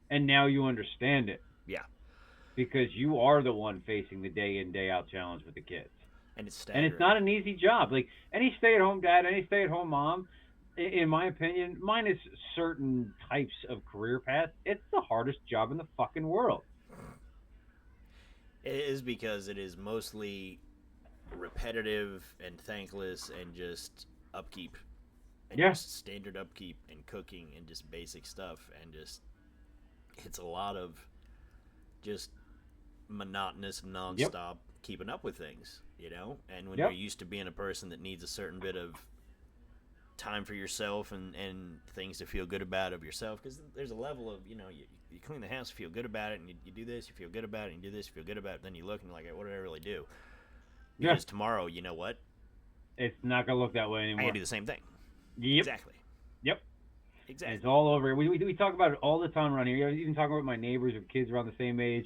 And now you understand it. Yeah. Because you are the one facing the day in, day out challenge with the kids. And it's staggering. And it's not an easy job. Like any stay-at-home dad, any stay-at-home mom, in my opinion, minus certain types of career paths, it's the hardest job in the fucking world. It is, because it is mostly repetitive and thankless and just upkeep. And just standard upkeep and cooking and just basic stuff. And just, it's a lot of just monotonous, nonstop keeping up with things. You know, and when you're used to being a person that needs a certain bit of time for yourself and things to feel good about of yourself, because there's a level of, you know, you clean the house, you feel good about it, and you do this, you feel good about it, and you do this, you feel good about it, then you look and you're like, what did I really do? Because tomorrow, you know what? It's not going to look that way anymore. I can do the same thing. Yep. Exactly. Yep. Exactly. And it's all over. We talk about it all the time around here. Even talking with my neighbors with kids around the same age.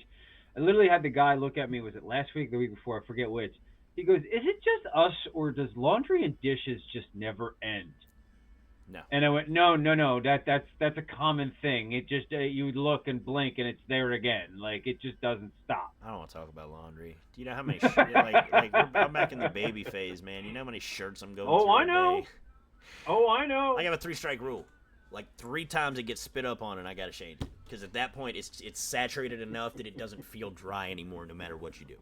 I literally had the guy look at me, was it last week or the week before? I forget which. He goes, is it just us, or does laundry and dishes just never end? No. And I went, no, that's a common thing. It just, you look and blink and it's there again. Like, it just doesn't stop. I don't want to talk about laundry. Do you know how many, I'm back in the baby phase, man. You know how many shirts I'm going through I know. a day? Oh, I know. I have a 3-strike rule. Like 3 times it gets spit up on and I got to change it. Because at that point, it's saturated enough that it doesn't feel dry anymore no matter what you do.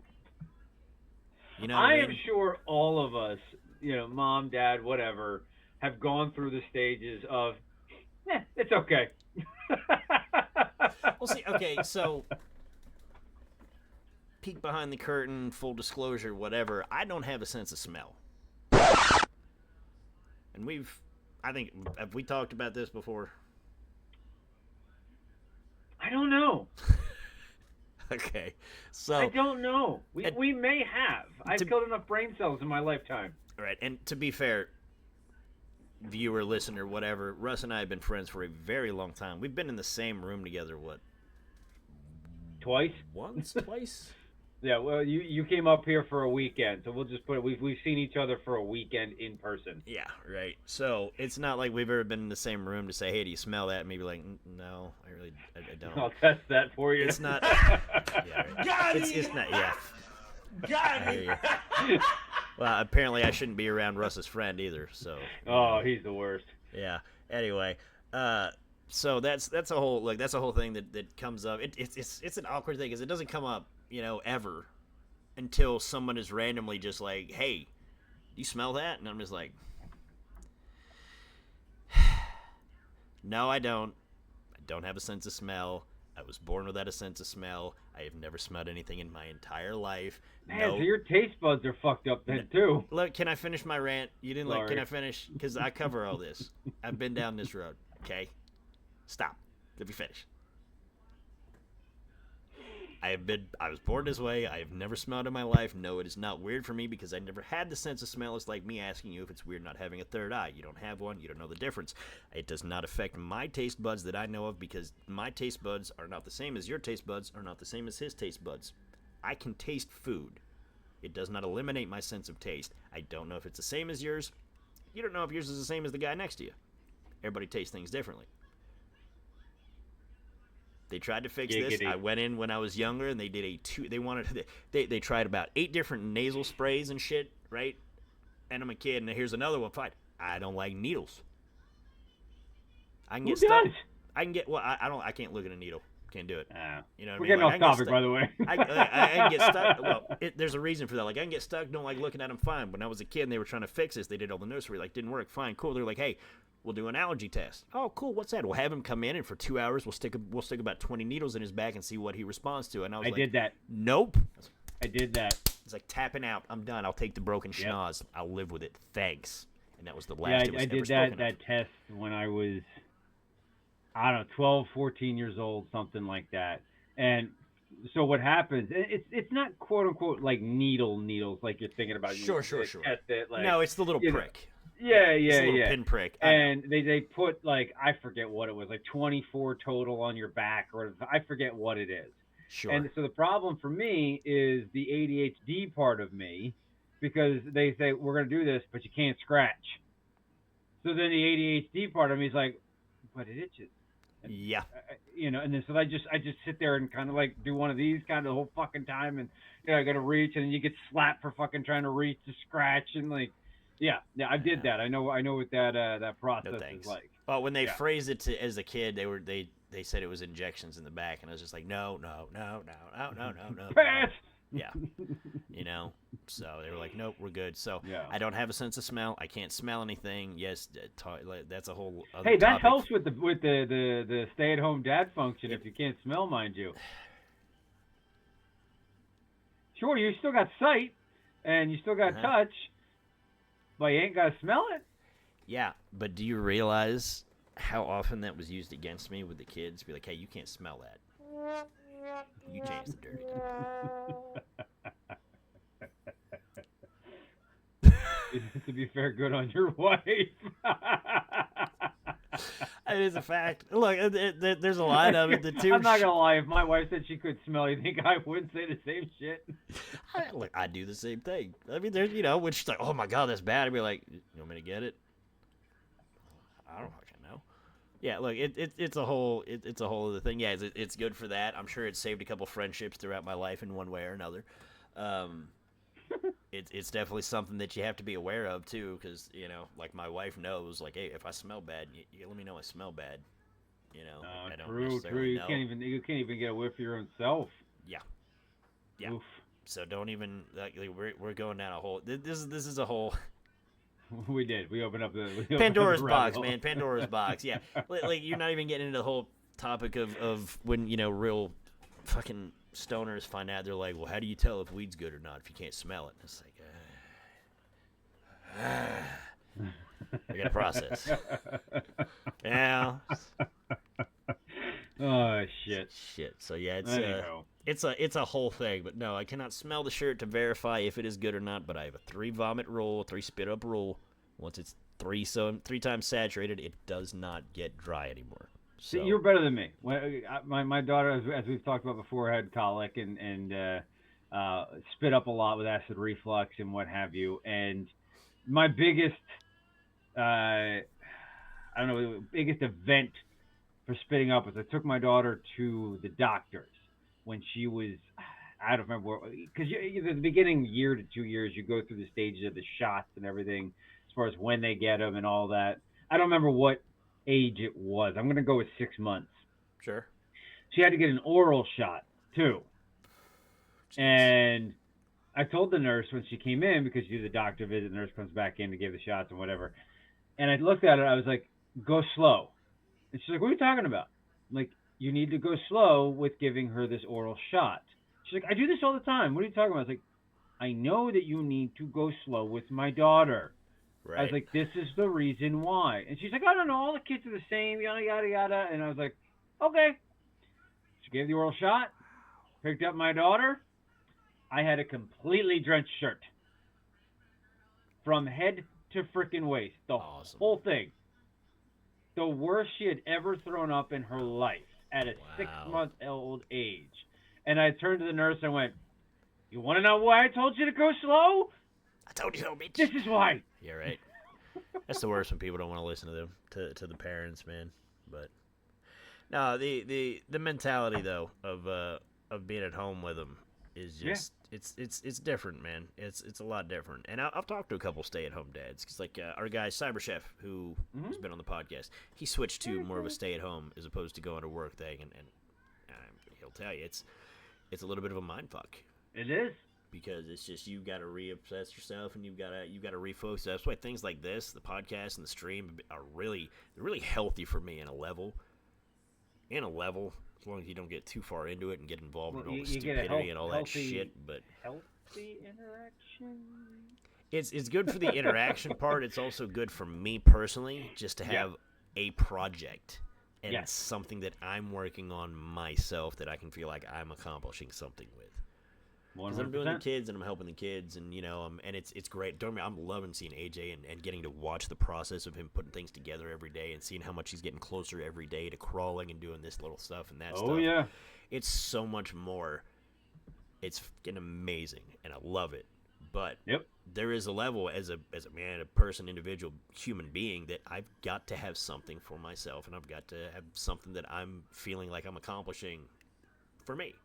You know what I mean? am sure all of us, you know, mom, dad, whatever, have gone through the stages of, it's okay. Well, see, okay, so peek behind the curtain, full disclosure, whatever. I don't have a sense of smell. And have we talked about this before? I don't know. Okay, so I don't know. We may have. I've killed enough brain cells in my lifetime. All right, and to be fair, viewer, listener, whatever, Russ and I have been friends for a very long time. We've been in the same room together, what? Twice? Once? Twice? Yeah, well, you came up here for a weekend, so we'll just put it. We've seen each other for a weekend in person. Yeah, right. So it's not like we've ever been in the same room to say, "Hey, do you smell that?" And maybe like, "No, I don't." I'll test that for you. It's not. Yeah, right. It's not. Yeah. Got it. Well, apparently I shouldn't be around Russ's friend either. So. He's the worst. Yeah. Anyway, so that's a whole thing that comes up. It's an awkward thing because it doesn't come up, you know, ever until someone is randomly just like, "Hey, do you smell that?" And I'm just like, "No, I don't. I don't have a sense of smell. I was born without a sense of smell. I have never smelled anything in my entire life." Man, so your taste buds are fucked up then too. Look, can I finish my rant? You didn't Sorry. Can I finish? Because I cover all this. I've been down this road. Okay, stop. Let me finish. I was born this way. I have never smelled in my life. No, it is not weird for me because I never had the sense of smell. It's like me asking you if it's weird not having a third eye. You don't have one. You don't know the difference. It does not affect my taste buds that I know of because my taste buds are not the same as your taste buds, are not the same as his taste buds. I can taste food. It does not eliminate my sense of taste. I don't know if it's the same as yours. You don't know if yours is the same as the guy next to you. Everybody tastes things differently. They tried to fix this. I went in when I was younger, and they did they tried about 8 different nasal sprays and shit, right? And I'm a kid, and here's another one. Fine. I don't like needles. I can get stuck. I can get I can't look at a needle. Can't do it. You know what we're I mean? getting off topic, by the way. I can get stuck. Well, there's a reason for that. Like, I can get stuck. Don't like looking at them. Fine. When I was a kid and they were trying to fix this, they did all the nursery. Like, didn't work. Fine, cool. They're like, hey, we'll do an allergy test. Oh, cool. What's that? We'll have him come in, and for 2 hours, we'll stick about 20 needles in his back and see what he responds to. And I did that. Nope. I did that. It's like tapping out. I'm done. I'll take the broken schnoz. I'll live with it. Thanks. And that was the last. Yeah, I did that test when I was, I don't know, 12, 14 years old, something like that. And so what happens? It's not quote unquote like needles like you're thinking about. Sure. Test it, like, no, it's the little prick. Yeah. Pinprick. And they put like, I forget what it was, like 24 total on your back, or I forget what it is. Sure. And so the problem for me is the ADHD part of me, because they say we're going to do this, but you can't scratch. So then the ADHD part of me is like, but it itches. And, yeah. And then so I just sit there and kind of like do one of these kind of the whole fucking time, and I got to reach, and then you get slapped for fucking trying to reach to scratch, and like, yeah, I did that. I know what that process is like. Well, when they phrased it as a kid, they said it was injections in the back, and I was just like, no. Pass. Yeah. So they were like, nope, we're good. So I don't have a sense of smell. I can't smell anything. Yes, that's a whole other Hey, that topic. helps with the stay-at-home dad function if you can't smell, mind you. Sure, you still got sight, and you still got touch, but you ain't got to smell it. Yeah, but do you realize how often that was used against me with the kids? Be like, hey, you can't smell that. You changed the dirty. To be fair, good on your wife. It is a fact. Look, there's a line of it. I'm not gonna lie. If my wife said she could smell, you think I wouldn't say the same shit? I do the same thing. I mean, there's when she's like, "Oh my god, that's bad," I'd be like, "You want me to get it?" I don't fucking know. Yeah, look, it's a whole other thing. Yeah, it's good for that. I'm sure it saved a couple friendships throughout my life in one way or another. It's definitely something that you have to be aware of too, because like my wife knows, like, hey, if I smell bad, you let me know I smell bad. I don't True. necessarily know. You can't even get a whiff for your own self. Yeah. Oof. So don't even we're going down a whole. This is a whole. We did. We opened up the Pandora's box, man. Pandora's box. Yeah, like you're not even getting into the whole topic of when real fucking stoners find out. They're like, well, how do you tell if weed's good or not if you can't smell it? And it's like, I gotta process. Yeah. Oh shit. So yeah, it's a whole thing. But no, I cannot smell the shirt to verify if it is good or not. But I have a 3 vomit rule, 3 spit up rule. Once it's 3 times saturated, it does not get dry anymore. So. See, you're better than me. My daughter, as we've talked about before, had colic and spit up a lot with acid reflux and what have you. And my biggest, biggest event for spitting up was I took my daughter to the doctors when she was, I don't remember, because at the beginning year to 2 years, you go through the stages of the shots and everything as far as when they get them and all that. I don't remember what age it was. I'm going to go with 6 months. Sure. She had to get an oral shot too. Jeez. And I told the nurse when she came in, because she did the doctor visit, the nurse comes back in to give the shots and whatever. And I looked at her, I was like, go slow. And she's like, what are you talking about? I'm like, you need to go slow with giving her this oral shot. She's like, I do this all the time. What are you talking about? I was like, I know that you need to go slow with my daughter. Right. I was like, this is the reason why. And she's like, I don't know, all the kids are the same, yada, yada, yada. And I was like, okay. She gave the oral shot. Picked up my daughter. I had a completely drenched shirt from head to freaking waist. The Awesome. whole thing. The worst she had ever thrown up in her life at a Wow. 6-month-old age. And I turned to the nurse and went, "You want to know why I told you to go slow? I told you so, bitch. This is why." Yeah, right. That's the worst when people don't want to listen to them, to the parents, man. But no, the mentality though of being at home with them is just it's different, man. It's a lot different. And I've talked to a couple stay-at-home dads because like our guy Cyber Chef who has been on the podcast, he switched to more of a stay-at-home as opposed to going to work thing, and he'll tell you it's a little bit of a mind fuck. It is. Because it's just you got to reobsess yourself and you got to refocus. That's why things like this, the podcast and the stream, are really healthy for me in a level. As long as you don't get too far into it and get involved in all the stupidity and all that shit. But healthy interaction. It's good for the interaction part. It's also good for me personally, just to have a project and something that I'm working on myself that I can feel like I'm accomplishing something with. Because I'm doing the kids and I'm helping the kids, and and it's great. Don't me, I'm loving seeing AJ and getting to watch the process of him putting things together every day and seeing how much he's getting closer every day to crawling and doing this little stuff and that stuff. Oh yeah, it's so much more. It's fucking amazing, and I love it. But there is a level as a man, a person, individual, human being that I've got to have something for myself, and I've got to have something that I'm feeling like I'm accomplishing for me.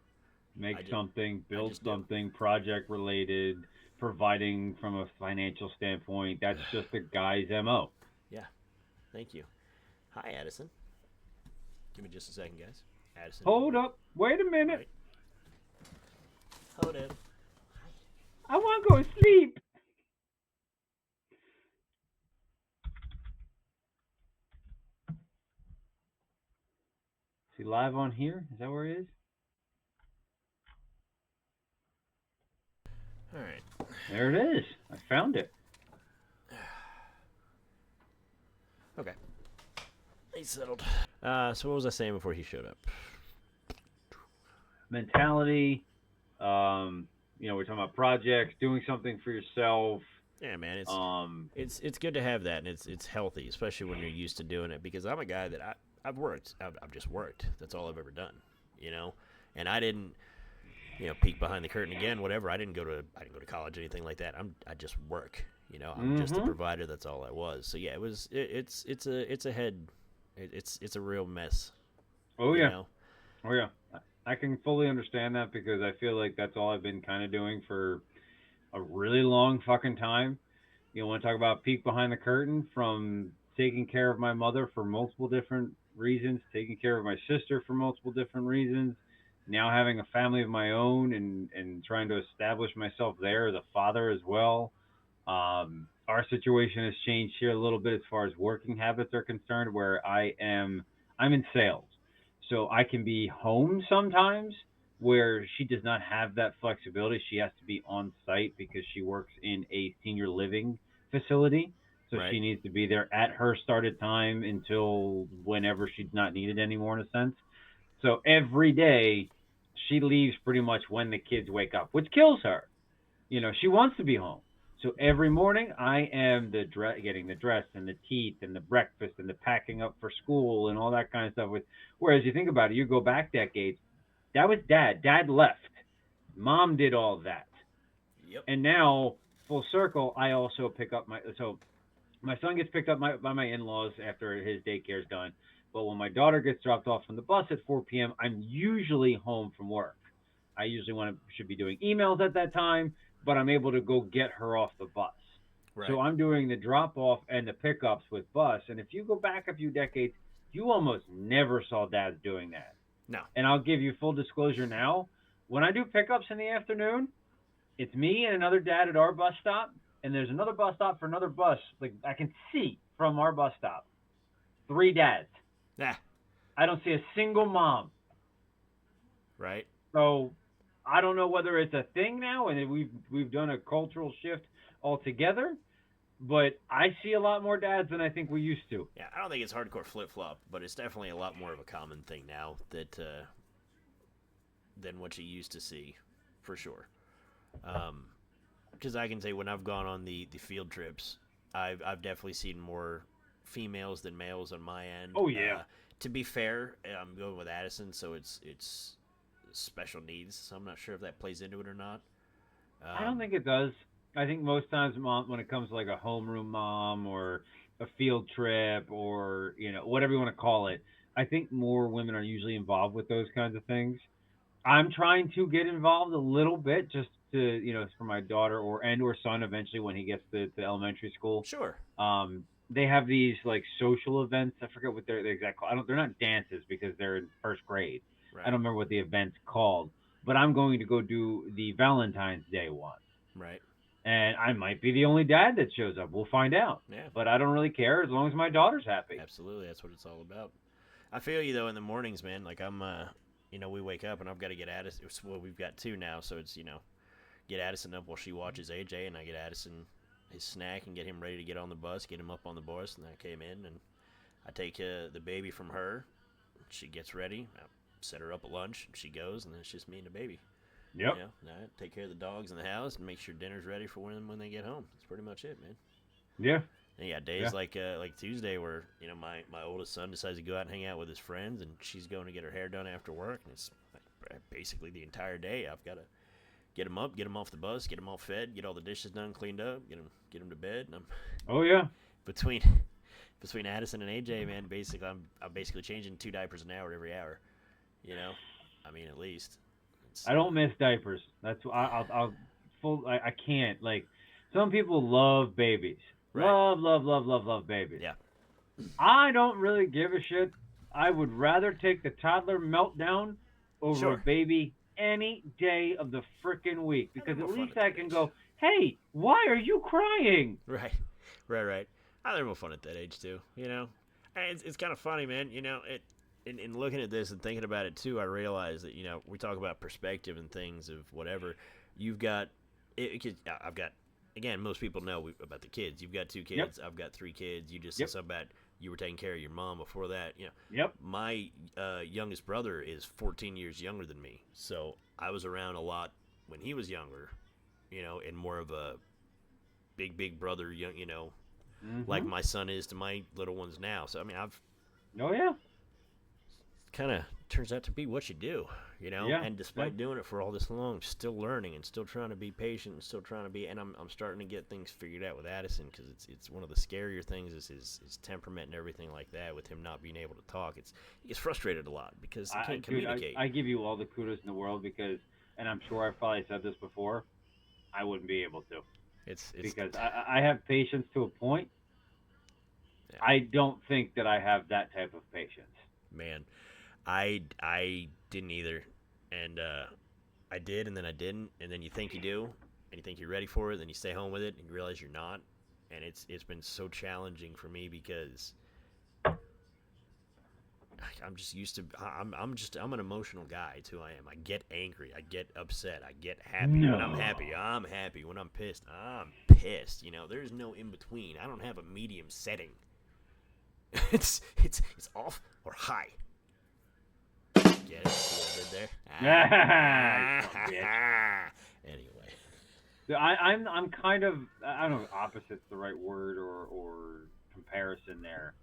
Make something, build something, project related, providing from a financial standpoint. That's just a guy's MO. Yeah. Thank you. Hi, Addison. Give me just a second, guys. Addison. Hold up. Wait a minute. Right. Hold up. I want to go to sleep. Is he live on here? Is that where he is? All right. There it is. I found it. Okay. He's settled. So what was I saying before he showed up? Mentality. We're talking about projects, doing something for yourself. Yeah, man. It's good to have that, and it's healthy, especially when you're used to doing it. Because I'm a guy that I've worked. I've just worked. That's all I've ever done. And I didn't. Peek behind the curtain again, whatever. I didn't go to college or anything like that. I just work. I'm just a provider. That's all I was. So yeah, it's a head. It's a real mess. Oh yeah. Oh yeah. I can fully understand that because I feel like that's all I've been kind of doing for a really long fucking time. You want to talk about peek behind the curtain, from taking care of my mother for multiple different reasons, taking care of my sister for multiple different reasons, now having a family of my own and trying to establish myself there as a father as well. Our situation has changed here a little bit as far as working habits are concerned, where I'm in sales. So I can be home sometimes where she does not have that flexibility. She has to be on site because she works in a senior living facility. So Right. she needs to be there at her started time until whenever she's not needed anymore, in a sense. So every day she leaves pretty much when the kids wake up, which kills her. She wants to be home. So every morning I am getting the dress and the teeth and the breakfast and the packing up for school and all that kind of stuff. Whereas you think about it, you go back decades, that was dad. Dad left. Mom did all that. Yep. And now, full circle, I also pick up my son gets picked up by my in-laws after his daycare's done. But when my daughter gets dropped off from the bus at 4 p.m., I'm usually home from work. I usually should be doing emails at that time, but I'm able to go get her off the bus. Right. So I'm doing the drop-off and the pickups with bus. And if you go back a few decades, you almost never saw dads doing that. No. And I'll give you full disclosure now. When I do pickups in the afternoon, it's me and another dad at our bus stop, and there's another bus stop for another bus. Like, I can see from our bus stop 3 dads. Yeah. I don't see a single mom. Right. So I don't know whether it's a thing now and we've done a cultural shift altogether, but I see a lot more dads than I think we used to. Yeah, I don't think it's hardcore flip-flop, but it's definitely a lot more of a common thing now that than what you used to see, for sure. Because I can say when I've gone on the field trips, I've definitely seen more females than males on my end. Oh, yeah. To be fair, I'm going with Addison, so it's special needs. So I'm not sure if that plays into it or not. I don't think it does. I think most times, mom, when it comes to like a homeroom mom or a field trip or whatever you want to call it, I think more women are usually involved with those kinds of things. I'm trying to get involved a little bit just to for my daughter or son eventually when he gets to elementary school. Sure. They have these like social events. I forget what the exact. I don't. They're not dances because they're in first grade. I Right. don't remember what the event's called. But I'm going to go do the Valentine's Day one, Right. and I might be the only dad that shows up. We'll find out. Yeah. But I don't really care as long as my daughter's happy. Absolutely. That's what it's all about. I feel you though in the mornings, man. Like I'm, we wake up and I've got to get Addison. Well, we've got two now, so it's get Addison up while she watches AJ, and I get Addison his snack and get him ready to get on the bus, get him up on the bus, and I came in and I take the baby from her. She gets ready. I set her up at lunch. She goes, and then it's just me and the baby. Yep. I take care of the dogs in the house and make sure dinner's ready for when they get home. That's pretty much it, man. Yeah. And yeah, days like Tuesday where my oldest son decides to go out and hang out with his friends, and she's going to get her hair done after work, and it's basically the entire day I've got to get him up, get him off the bus, get him all fed, get all the dishes done, cleaned up, get him to bed, and I'm Oh yeah. between Addison and AJ, man. Basically, I'm basically changing 2 diapers an hour every hour. I mean at least. I don't miss diapers. That's I can't like. Some people love babies. Right. Love babies. Yeah. I don't really give a shit. I would rather take the toddler meltdown over Sure. a baby any day of the frickin' week because more at fun least at I that can age. go, hey, why are you crying? Right. I had more fun at that age too. And it's kind of funny, man. In looking at this and thinking about it too, I realize that we talk about perspective and things of whatever. You've got I've got, again, most people know about the kids. You've got 2 kids. Yep. I've got 3 kids. You just said something about you were taking care of your mom before that. Yep. My youngest brother is 14 years younger than me, so I was around a lot when he was younger. And more of a big brother, like my son is to my little ones now. So I mean, Oh yeah. kind of turns out to be what you do, Yeah. and despite doing it for all this long, still learning and still trying to be patient and still trying to be, and I'm starting to get things figured out with Addison, because it's one of the scarier things is his temperament and everything like that. With him not being able to talk, he gets frustrated a lot because he can't communicate. I give you all the kudos in the world because, and I'm sure I've probably said this before, I wouldn't be able to. It's because I have patience to a point. Yeah. I don't think that I have that type of patience. Man, I didn't either, and I did, and then I didn't, and then you think you do, and you think you're ready for it, then you stay home with it, and you realize you're not, and it's been so challenging for me because I'm just used to. I'm an emotional guy. It's who I am. I get angry. I get upset. I get happy. When I'm happy, I'm happy. When I'm pissed, I'm pissed. There's no in between. I don't have a medium setting. It's off or high. Get it? See what I did there? Anyway. I'm kind of, I don't know if opposite's the right word or comparison there.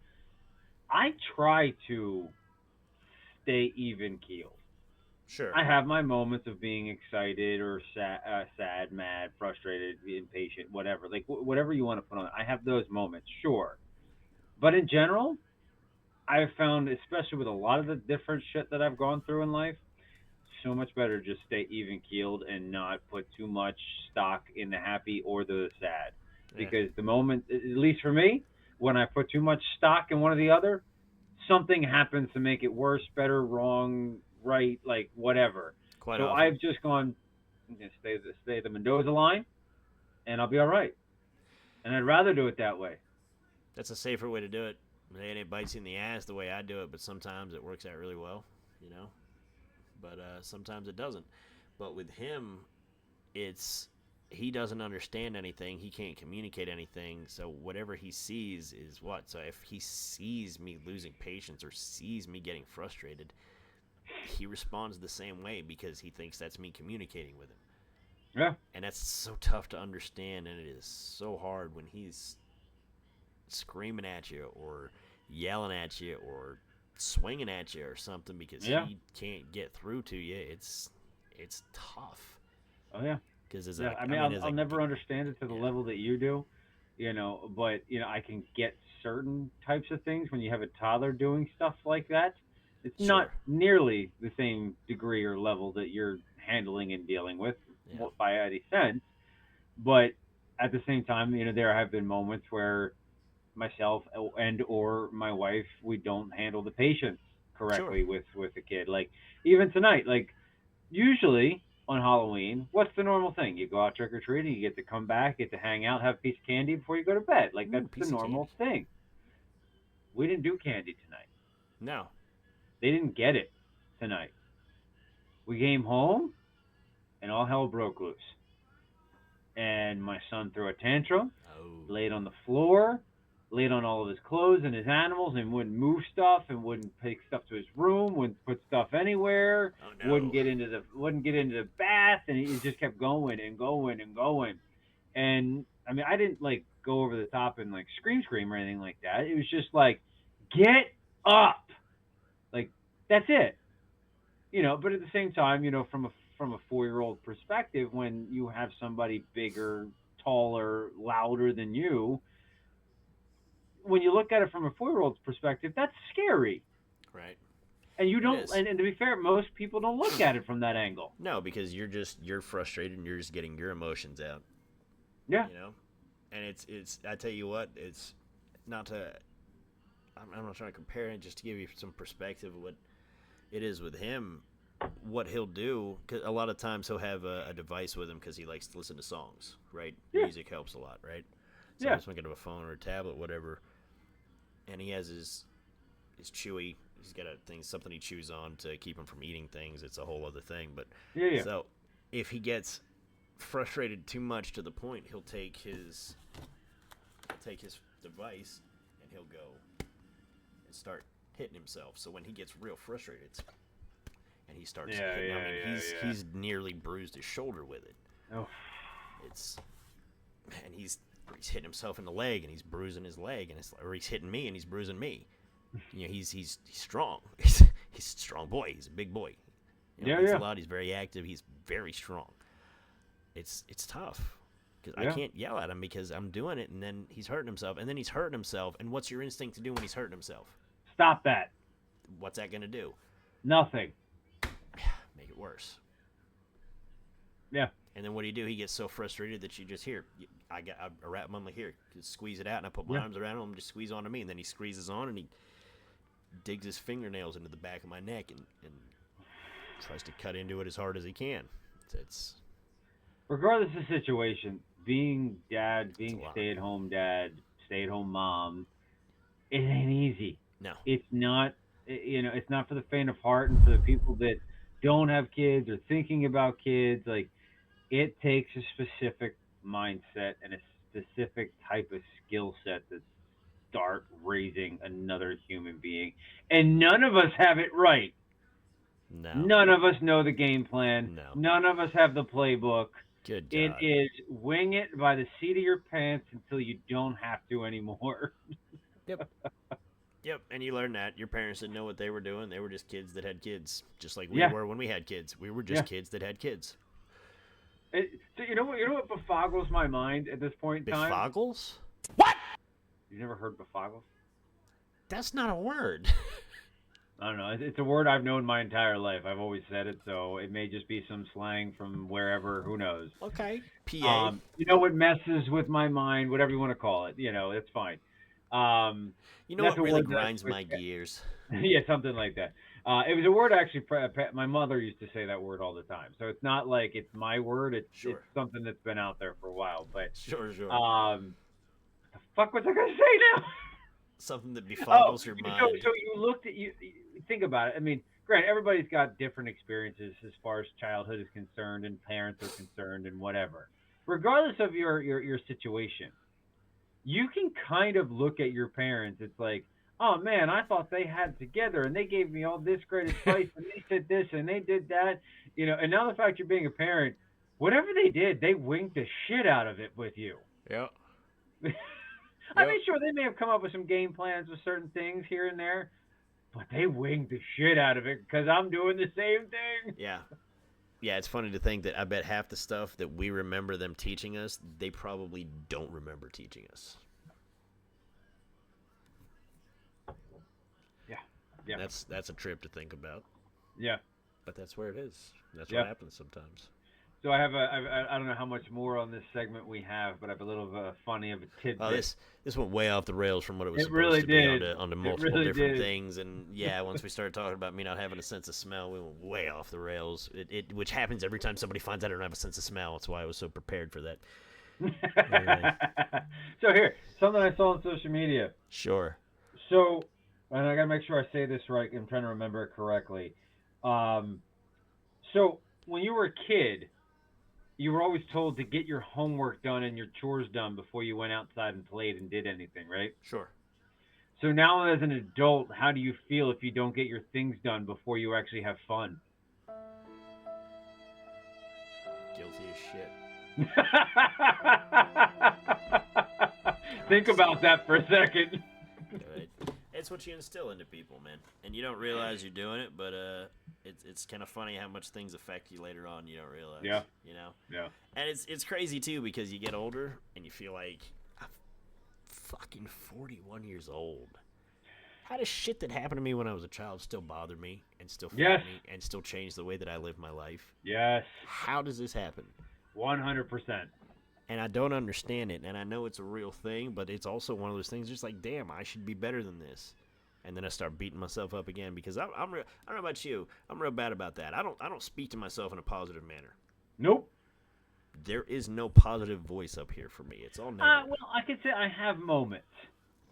I try to stay even keeled. Sure. I have my moments of being excited or sad, mad, frustrated, impatient, whatever. Like whatever you want to put on it. I have those moments, sure. But in general, I've found, especially with a lot of the different shit that I've gone through in life, so much better to just stay even keeled and not put too much stock in the happy or the sad. Yeah. Because the moment, at least for me, when I put too much stock in one or the other, something happens to make it worse, better, wrong, right, like whatever. Quite so often. I've just gone, stay the Mendoza line, and I'll be all right. And I'd rather do it that way. That's a safer way to do it. And it bites you in the ass the way I do it, but sometimes it works out really well, But sometimes it doesn't. But with him, he doesn't understand anything. He can't communicate anything. So whatever he sees is what? So if he sees me losing patience or sees me getting frustrated, he responds the same way because he thinks that's me communicating with him. Yeah. And that's so tough to understand, and it is so hard when he's screaming at you or yelling at you or swinging at you or something because Yeah. he can't get through to you. It's tough. Oh yeah. Because Yeah. I mean, I'll never understand it to the level that you do, but I can get certain types of things when you have a toddler doing stuff like that. It's not Sure. nearly the same degree or level that you're handling and dealing with Yeah. by any sense, but at the same time, there have been moments where myself and or my wife, we don't handle the patients Sure. correctly with the kid. Like even tonight, like usually on Halloween, what's the normal thing? You go out trick or treating, you get to come back, get to hang out, have a piece of candy before you go to bed. Like Ooh, that's the piece of normal candy. thing. We didn't do candy tonight. No. They didn't get it tonight. We came home and all hell broke loose. And my son threw a tantrum, Oh. laid on the floor, laid on all of his clothes and his animals, and wouldn't move stuff, and wouldn't take stuff to his room, wouldn't put stuff anywhere, Oh no. wouldn't get into the bath, and he just kept going and going and going. And I mean, I didn't like go over the top and like scream or anything like that. It was just like, get up, like that's it. But at the same time, from a 4-year-old perspective, when you have somebody bigger, taller, louder than you, when you look at it from a 4-year-old's perspective, that's scary. Right. And you It don't, is. and to be fair, most people don't look at it from that angle. No, because you're frustrated and you're just getting your emotions out. Yeah. And it's I tell you what, it's not to I'm not trying to compare it, just to give you some perspective of what it is with him. What he'll do, cause a lot of times he'll have a device with him because he likes to listen to songs, right? Yeah. Music helps a lot, right? So Yeah. I'm thinking of a phone or a tablet, whatever, and he has his chewy. He's got something he chews on to keep him from eating things. It's a whole other thing, but Yeah. so if he gets frustrated too much to the point, he'll take his device and he'll go and start hitting himself. So when he gets real frustrated, and he starts hitting. Yeah, I mean, yeah, he's nearly bruised his shoulder with it. Oh. And he's hitting himself in the leg, and he's bruising his leg, or he's hitting me, and he's bruising me. He's strong. He's a strong boy. He's a big boy. Eats a lot. He's very active. He's very strong. It's tough because I can't yell at him because I'm doing it, and then he's hurting himself, And what's your instinct to do when he's hurting himself? Stop that. What's that gonna do? Nothing. Make it worse. Yeah. And then what do? He gets so frustrated that you just hear. I wrap him on here, just squeeze it out, and I put my arms around him, and just squeeze onto me, and then he squeezes on, and he digs his fingernails into the back of my neck, and tries to cut into it as hard as he can. It's Regardless of the situation, being dad, being a lot. stay-at-home dad, stay-at-home mom, it ain't easy. No. It's not. It's not for the faint of heart, and for the people that don't have kids or thinking about kids. Like, it takes a specific mindset and a specific type of skill set to start raising another human being, and none of us have it right. No. None of us know the game plan. No. None of us have the playbook. Good God. It is wing it by the seat of your pants until you don't have to anymore. Yep, and you learn that. Your parents didn't know what they were doing. They were just kids that had kids, just like we were when we had kids. We were just kids that had kids. So you know what befoggles my mind at this point in time? Befoggles? What? You never heard befoggles? That's not a word. I don't know. It's a word I've known my entire life. I've always said it, so it may just be some slang from wherever. Who knows? Okay. PA. What messes with my mind, whatever you want to call it. It's fine. What really grinds my gears? Yeah, something like that. It was a word actually. My mother used to say that word all the time. So it's not like it's my word. It's something that's been out there for a while. But sure. What the fuck was I gonna say now? Something that befoggles your mind. So you looked at you think about it. I mean, granted, everybody's got different experiences as far as childhood is concerned and parents are concerned and whatever. Regardless of your situation, you can kind of look at your parents. It's like, oh man, I thought they had it together and they gave me all this great advice and they said this and they did that, and now the fact you're being a parent, whatever they did, they winked the shit out of it with you. Yeah. I mean, sure, they may have come up with some game plans with certain things here and there, but they winged the shit out of it because I'm doing the same thing. Yeah. Yeah, it's funny to think that I bet half the stuff that we remember them teaching us, they probably don't remember teaching us. Yeah. That's a trip to think about. Yeah. But that's where it is. That's Yeah. what happens sometimes. So I don't know how much more on this segment we have, but I have a little funny of a tidbit. Oh, this went way off the rails from what it was supposed really to did. be onto multiple really different did. things. And yeah, once we started talking about me not having a sense of smell, we went way off the rails. Which happens every time somebody finds out I don't have a sense of smell. That's why I was so prepared for that. Anyway. So here, something I saw on social media. Sure. So, and I gotta make sure I say this right. I'm trying to remember it correctly. So when you were a kid, you were always told to get your homework done and your chores done before you went outside and played and did anything, right? Sure. So now as an adult, how do you feel if you don't get your things done before you actually have fun? Guilty as shit. Think about that for a second. Right. It's what you instill into people, man, and you don't realize you're doing it, but it's kind of funny how much things affect you later on. You don't realize. Yeah. Yeah. And it's crazy too because you get older and you feel like I'm fucking 41 years old. How does shit that happened to me when I was a child still bother me and still affect me and still change the way that I live my life? Yes. How does this happen? 100%. And I don't understand it, and I know it's a real thing, but it's also one of those things just like, damn, I should be better than this. And then I start beating myself up again because I don't know about you. I'm real bad about that. I don't speak to myself in a positive manner. Nope. There is no positive voice up here for me. It's all negative. Well, I could say I have moments.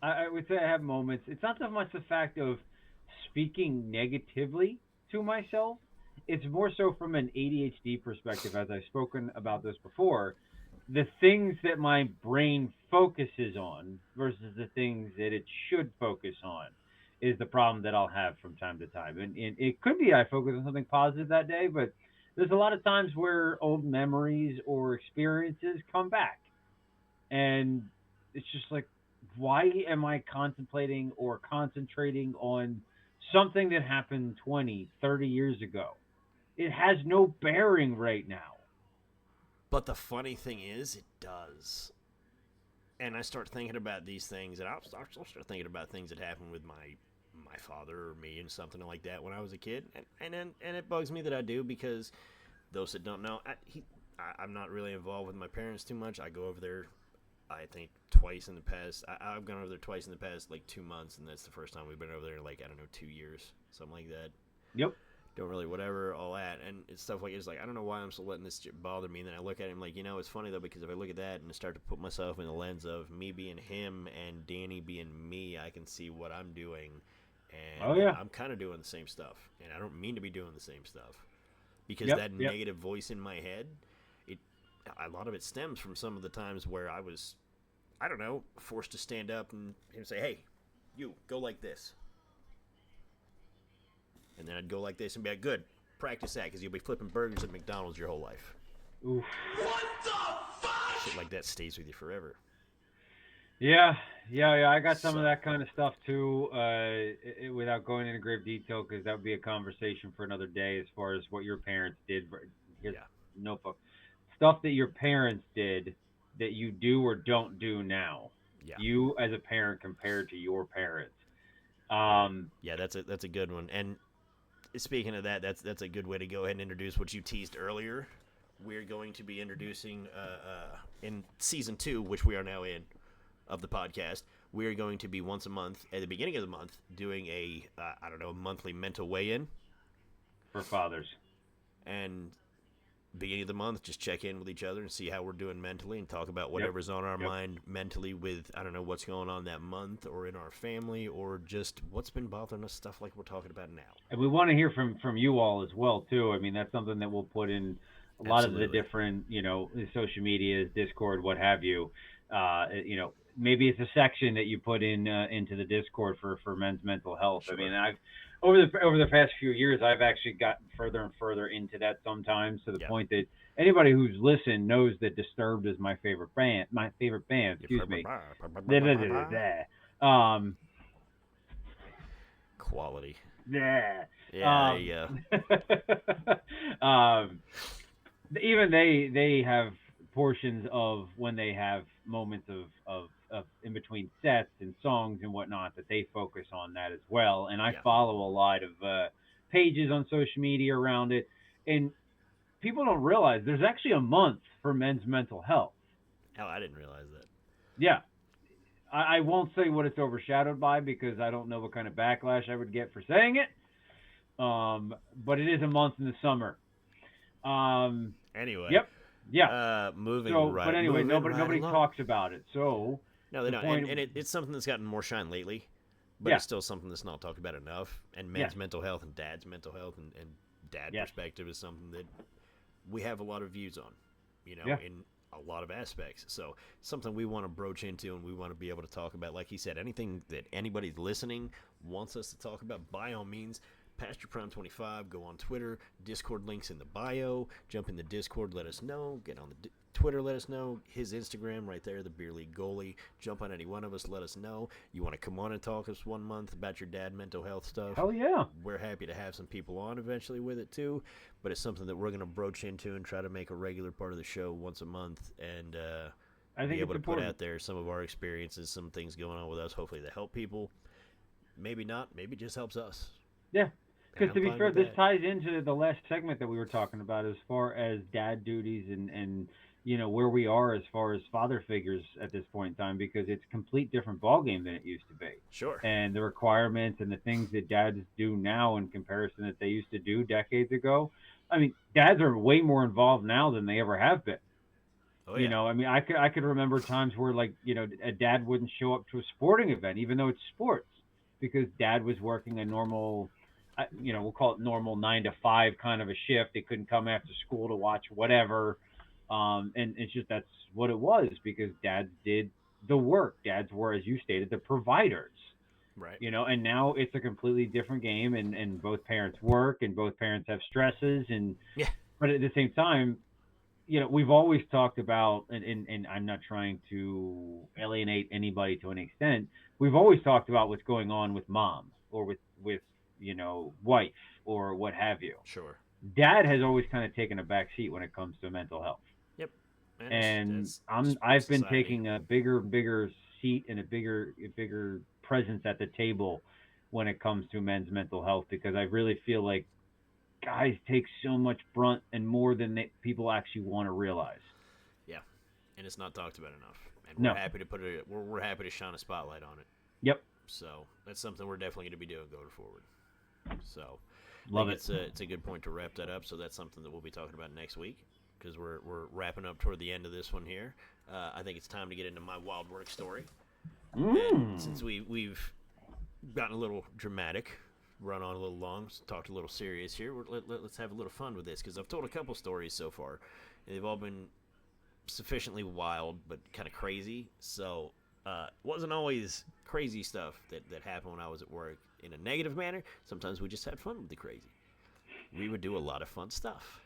I would say I have moments. It's not so much the fact of speaking negatively to myself. It's more so from an ADHD perspective, as I've spoken about this before. The things that my brain focuses on versus the things that it should focus on is the problem that I'll have from time to time. And it could be I focus on something positive that day, but there's a lot of times where old memories or experiences come back. And it's just like, why am I contemplating or concentrating on something that happened 20, 30 years ago? It has no bearing right now. But the funny thing is, it does. And I start thinking about these things, and I'll start thinking about things that happened with my father or me and something like that when I was a kid. And it bugs me that I do because those that don't know, I'm not really involved with my parents too much. I go over there, I think, twice in the past. I've gone over there twice in the past, like 2 months, and that's the first time we've been over there in, like, I don't know, 2 years, something like that. Yep. Don't really, whatever, all that. And it's stuff like, it's like, I don't know why I'm still letting this shit bother me. And then I look at him like, it's funny, though, because if I look at that and I start to put myself in the lens of me being him and Danny being me, I can see what I'm doing. And I'm kind of doing the same stuff. And I don't mean to be doing the same stuff. Because that negative voice in my head, a lot of it stems from some of the times where I was, I don't know, forced to stand up and him say, hey, you, go like this. And then I'd go like this and be like, good, practice that, because you'll be flipping burgers at McDonald's your whole life. Oof. What the fuck? Shit like that stays with you forever. Yeah. I got some of that kind of stuff, too, without going into grave detail, because that would be a conversation for another day as far as what your parents did. Here's notebook. Stuff that your parents did that you do or don't do now. Yeah. You as a parent compared to your parents. Yeah, that's a good one. And speaking of that, that's a good way to go ahead and introduce what you teased earlier. We're going to be introducing in season 2, which we are now in, of the podcast. We are going to be once a month at the beginning of the month doing a monthly mental weigh-in for fathers. And beginning of the month, just check in with each other and see how we're doing mentally and talk about whatever's on our mind mentally with, I don't know, what's going on that month or in our family or just what's been bothering us, stuff like we're talking about now. And we want to hear from you all as well, too. I mean, that's something that we'll put in a lot of the different, social medias, Discord, what have you. maybe it's a section that you put in into the Discord for men's mental health. Sure. I mean, I've over the past few years, I've actually gotten further and further into that sometimes to the point that anybody who's listened knows that Disturbed is my favorite band. My favorite band. Excuse me. Quality. Yeah. Yeah, there you Even they have portions of when they have moments of in between sets and songs and whatnot that they focus on that as well. And I follow a lot of pages on social media around it. And people don't realize there's actually a month for men's mental health. Hell, I didn't realize that. Yeah. I won't say what it's overshadowed by because I don't know what kind of backlash I would get for saying it. But it is a month in the summer. Anyway. Yep. Yeah. Moving right. But anyway, nobody talks about it. So no, they don't. And it's something that's gotten more shine lately, but it's still something that's not talked about enough. And men's mental health and dad's mental health and dad perspective is something that we have a lot of views on. You know, in a lot of aspects. So something we want to broach into and we want to be able to talk about. Like he said, anything that anybody's listening wants us to talk about, by all means, Pastor Prime 25, go on Twitter, Discord links in the bio, jump in the Discord, let us know, get on the Twitter, let us know, his Instagram right there, the Beer League Goalie, jump on any one of us, let us know. You want to come on and talk us 1 month about your dad mental health stuff? Oh yeah. We're happy to have some people on eventually with it too, but it's something that we're going to broach into and try to make a regular part of the show once a month and I think be able to important. put out there some of our experiences, some things going on with us, hopefully that help people. Maybe not, maybe it just helps us. Yeah. Because to be fair, this ties into the last segment that we were talking about as far as dad duties and you know where we are as far as father figures at this point in time, because it's a complete different ballgame than it used to be. Sure. And the requirements and the things that dads do now in comparison that they used to do decades ago. I mean, dads are way more involved now than they ever have been. Oh, yeah. You know, I mean, I could remember times where, like, you know, a dad wouldn't show up to a sporting event, even though it's sports, because dad was working a normal, you know, we'll call it normal 9 to 5 kind of a shift. They couldn't come after school to watch whatever. And it's just, that's what it was, because dads did the work. Dads were, as you stated, the providers. Right. You know, and now it's a completely different game, and both parents work and both parents have stresses. And, but at the same time, you know, we've always talked about, and I'm not trying to alienate anybody to an extent. We've always talked about what's going on with mom or with, you know, wife or what have you. Sure. Dad has always kind of taken a back seat when it comes to mental health. Yep. And I've been taking a bigger seat and a bigger presence at the table when it comes to men's mental health, because I really feel like guys take so much brunt and more than people actually want to realize. Yeah. And it's not talked about enough. And we're happy to put it. We're happy to shine a spotlight on it. Yep. So that's something we're definitely going to be doing going forward. So love it. It's a good point to wrap that up. So that's something that we'll be talking about next week, because we're wrapping up toward the end of this one here. I think it's time to get into my wild work story. And since we've gotten a little dramatic, run on a little long, talked a little serious here, let's have a little fun with this, because I've told a couple stories so far, and they've all been sufficiently wild but kind of crazy. So it wasn't always crazy stuff that happened when I was at work in a negative manner. Sometimes we just had fun with the crazy. We would do a lot of fun stuff.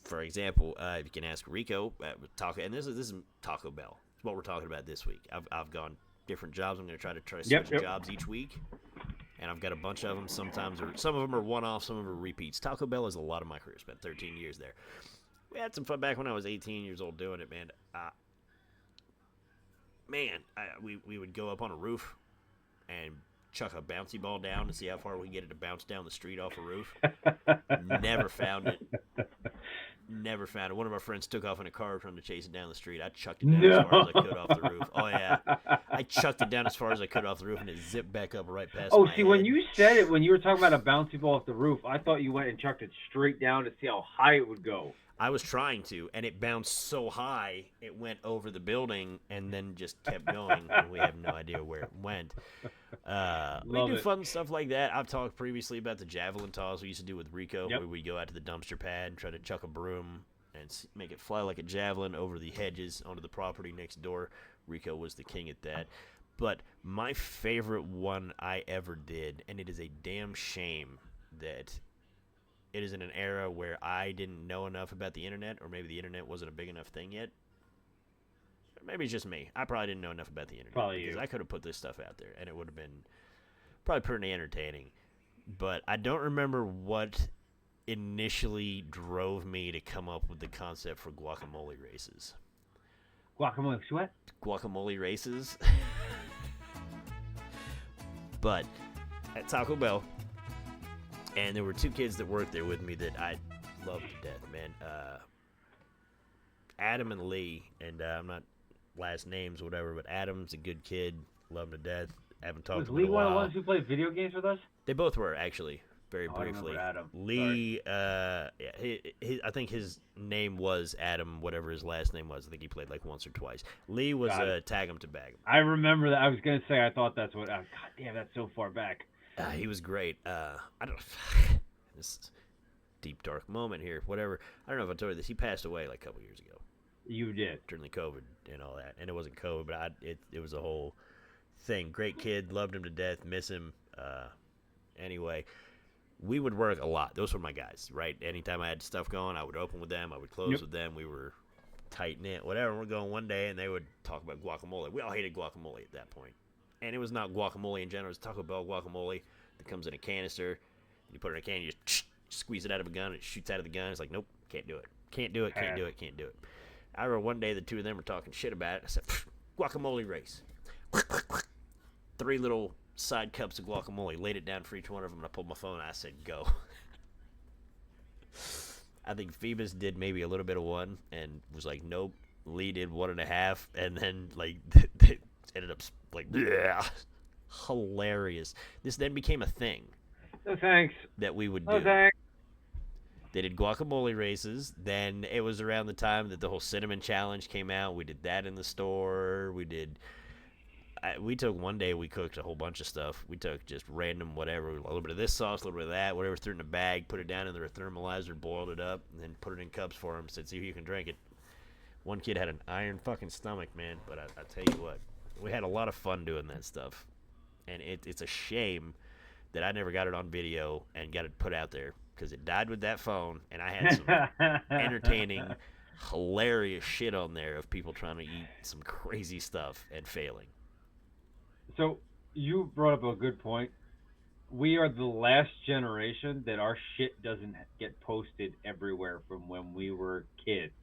For example, if you can ask Rico, Taco, and this is Taco Bell. It's what we're talking about this week. I've gone different jobs. I'm going to try switch jobs each week, and I've got a bunch of them. Some of them are one-off, some of them are repeats. Taco Bell is a lot of my career. Spent 13 years there. We had some fun back when I was 18 years old doing it, man. We would go up on a roof and chuck a bouncy ball down to see how far we can get it to bounce down the street off a roof. Never found it. One of our friends took off in a car trying to chase it down the street. I chucked it down as far as I could off the roof. Oh, yeah. I chucked it down as far as I could off the roof, and it zipped back up right past my head. When you said it, when you were talking about a bouncy ball off the roof, I thought you went and chucked it straight down to see how high it would go. I was trying to, and it bounced so high, it went over the building and then just kept going, and we have no idea where it went. We do fun stuff like that. I've talked previously about the javelin toss we used to do with Rico, where we go out to the dumpster pad and try to chuck a broom and make it fly like a javelin over the hedges onto the property next door. Rico was the king at that. But my favorite one I ever did, and it is a damn shame that it is in an era where I didn't know enough about the internet, or maybe the internet wasn't a big enough thing yet. Maybe it's just me. I probably didn't know enough about the internet. Probably because you. I could have put this stuff out there, and it would have been probably pretty entertaining. But I don't remember what initially drove me to come up with the concept for guacamole races. Guacamole sweat? Guacamole races. But at Taco Bell, and there were two kids that worked there with me that I loved to death, man. Adam and Lee, and I'm not last names, whatever, but Adam's a good kid, love him to death. Haven't talked Was to him in Lee a one of the while. ones who played video games with us? They both were, actually, very Oh, I remember briefly. Adam. Lee, yeah, I think his name was Adam, whatever his last name was. I think he played like once or twice. Lee was Got it. Tag 'em to bag 'em. I remember that. I was going to say, I thought that's what. God damn, that's so far back. He was great. I don't. This deep dark moment here. Whatever. I don't know if I told you this. He passed away like a couple years ago You did. during the COVID and all that. And it wasn't COVID, but it was a whole thing. Great kid, loved him to death, miss him. Anyway, we would work a lot. Those were my guys, right? Anytime I had stuff going, I would open with them. I would close with them. We were tight knit, whatever. We're going one day, and they would talk about guacamole. We all hated guacamole at that point. And it was not guacamole in general. It was Taco Bell guacamole that comes in a canister. You put it in a can, you just squeeze it out of a gun, it shoots out of the gun. It's like, nope, can't do it. Can't do it, can't do it, can't do it. I remember one day the two of them were talking shit about it. I said, guacamole race. 3 little side cups of guacamole, laid it down for each one of them, and I pulled my phone and I said, go. I think Phoebus did maybe a little bit of one and was like, nope. Lee did 1.5, and then like they ended up like, yeah, hilarious. This then became a thing No thanks. that we would do. No thanks. They did guacamole races. Then it was around the time that the whole cinnamon challenge came out. We did that in the store. We took one day, we cooked a whole bunch of stuff. We took just random whatever, a little bit of this sauce, a little bit of that, whatever, threw it in a bag, put it down in the thermalizer, boiled it up, and then put it in cups for them. Said, see if you can drink it. One kid had an iron fucking stomach, man. But I tell you what, we had a lot of fun doing that stuff. And it's a shame that I never got it on video and got it put out there, because it died with that phone, and I had some entertaining, hilarious shit on there of people trying to eat some crazy stuff and failing. So you brought up a good point. We are the last generation that our shit doesn't get posted everywhere from when we were kids.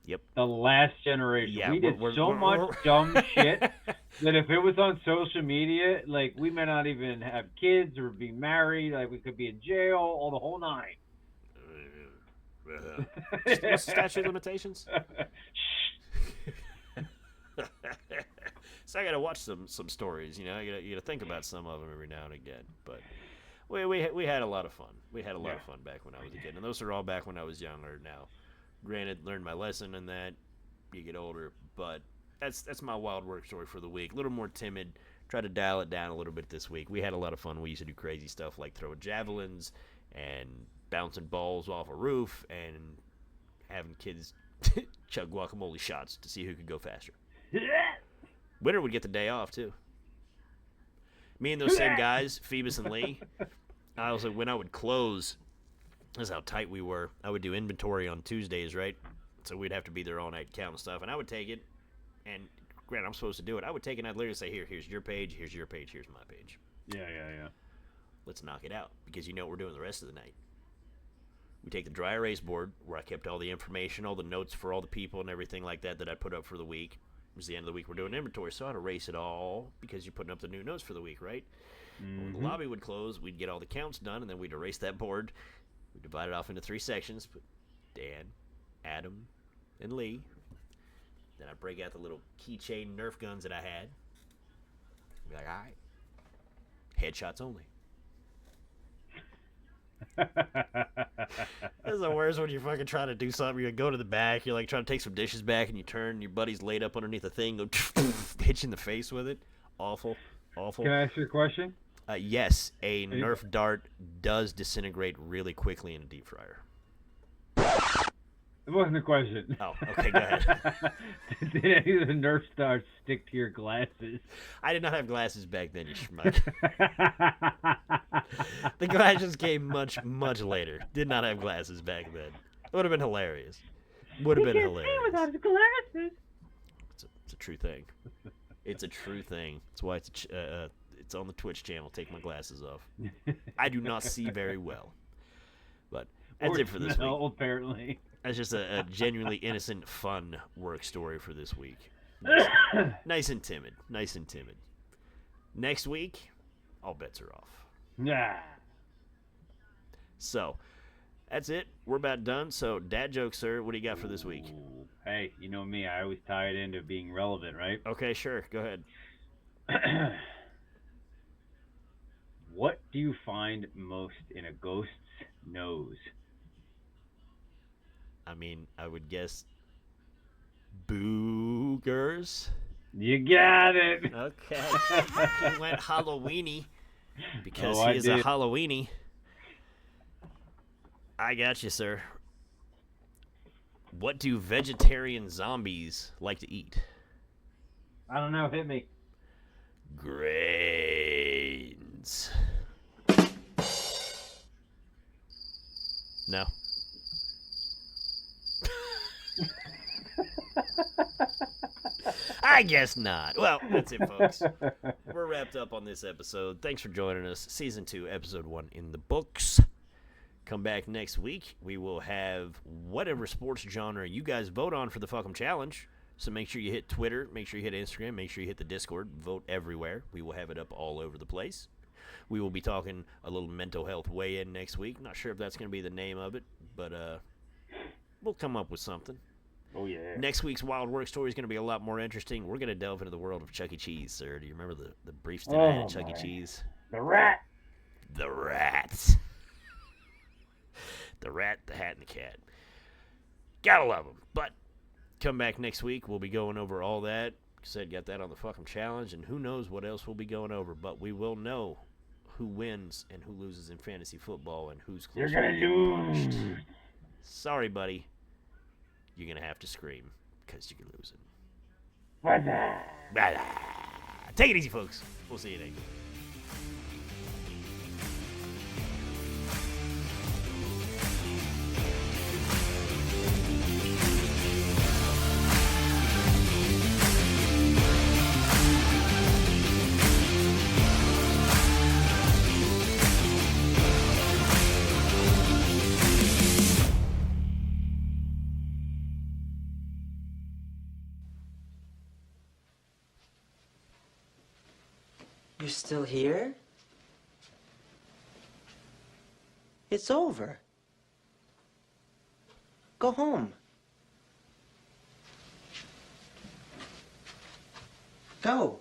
Yep. The last generation. Yeah, we did so much dumb shit that if it was on social media, like, we may not even have kids or be married. Like, we could be in jail, all the whole nine. What's the statute of limitations? So I gotta watch some stories, you know. You gotta think about some of them every now and again. But we had a lot of fun. We had a lot of fun back when I was a kid, and those are all back when I was younger. Now, granted, learned my lesson in that you get older, but that's my wild work story for the week. A little more timid. Try to dial it down a little bit this week. We had a lot of fun. We used to do crazy stuff like throwing javelins and bouncing balls off a roof and having kids chug guacamole shots to see who could go faster. Winner would get the day off, too. Me and those same guys, Phoebus and Lee, I was like, when I would close, this is how tight we were. I would do inventory on Tuesdays, right? So we'd have to be there all night counting stuff. And I would take it, and granted, I'm supposed to do it. I would take it and I'd literally say, here's your page, here's your page, here's my page. Yeah. Let's knock it out, because you know what we're doing the rest of the night. We take the dry erase board, where I kept all the information, all the notes for all the people and everything like that I put up for the week. It was the end of the week. We're doing inventory, so I'd erase it all, because you're putting up the new notes for the week, right? When the lobby would close, we'd get all the counts done, and then we'd erase that board. We'd divide it off into 3 sections. Put Dan, Adam, and Lee. Then I'd break out the little keychain Nerf guns that I had. Be like, all right, headshots only. That's the worst when you're fucking trying to do something. You go to the back, you're like trying to take some dishes back, and you turn, and your buddy's laid up underneath a thing, go hit you in the face with it. Awful. Can I ask you a question? Yes, a Nerf dart does disintegrate really quickly in a deep fryer. It wasn't a question. Oh, okay, go ahead. Did any of the Nerf stars stick to your glasses? I did not have glasses back then, you schmuck. The glasses came much, much later. Did not have glasses back then. It would have been hilarious. Would have been hilarious. See without his glasses. It's a true thing. It's a true thing. That's why it's on the Twitch channel. Take my glasses off. I do not see very well. But that's it for this week. Apparently. That's just a genuinely innocent, fun work story for this week. Nice and timid. Nice and timid. Next week, all bets are off. Nah. So, that's it. We're about done. So, dad jokes, sir. What do you got for this week? Ooh. Hey, you know me. I always tie it into being relevant, right? Okay, sure. Go ahead. What do you find most in a ghost's nose? I mean, I would guess boogers. You got it. Okay. He went Halloweeny because Oh, I he is a did. Halloweeny. I got you, sir. What do vegetarian zombies like to eat? I don't know. Hit me. Grains. No. I guess not. Well, that's it, folks. We're wrapped up on this episode. Thanks for joining us. Season 2, Episode 1 in the books. Come back next week. We will have whatever sports genre you guys vote on for the Fuck'em Challenge. So make sure you hit Twitter, make sure you hit Instagram, make sure you hit the Discord. Vote everywhere. We will have it up all over the place. We will be talking a little mental health weigh-in next week. Not sure if that's going to be the name of it, but we'll come up with something. Oh, yeah. Next week's Wild Work story is going to be a lot more interesting. We're going to delve into the world of Chuck E. Cheese, sir. Do you remember the brief stint I had at Chuck E. Cheese? The rat. The rats. The rat, the hat, and the cat. Gotta love them. But come back next week. We'll be going over all that. Like I said, got that on the Fuck'em Challenge, and who knows what else we'll be going over. But we will know who wins and who loses in fantasy football and who's closer You're to gonna getting lose. punished. Sorry, buddy. You're going to have to scream because you're losing. Bye-bye. Take it easy, folks. We'll see you next week. You're still here? It's over. Go home. Go.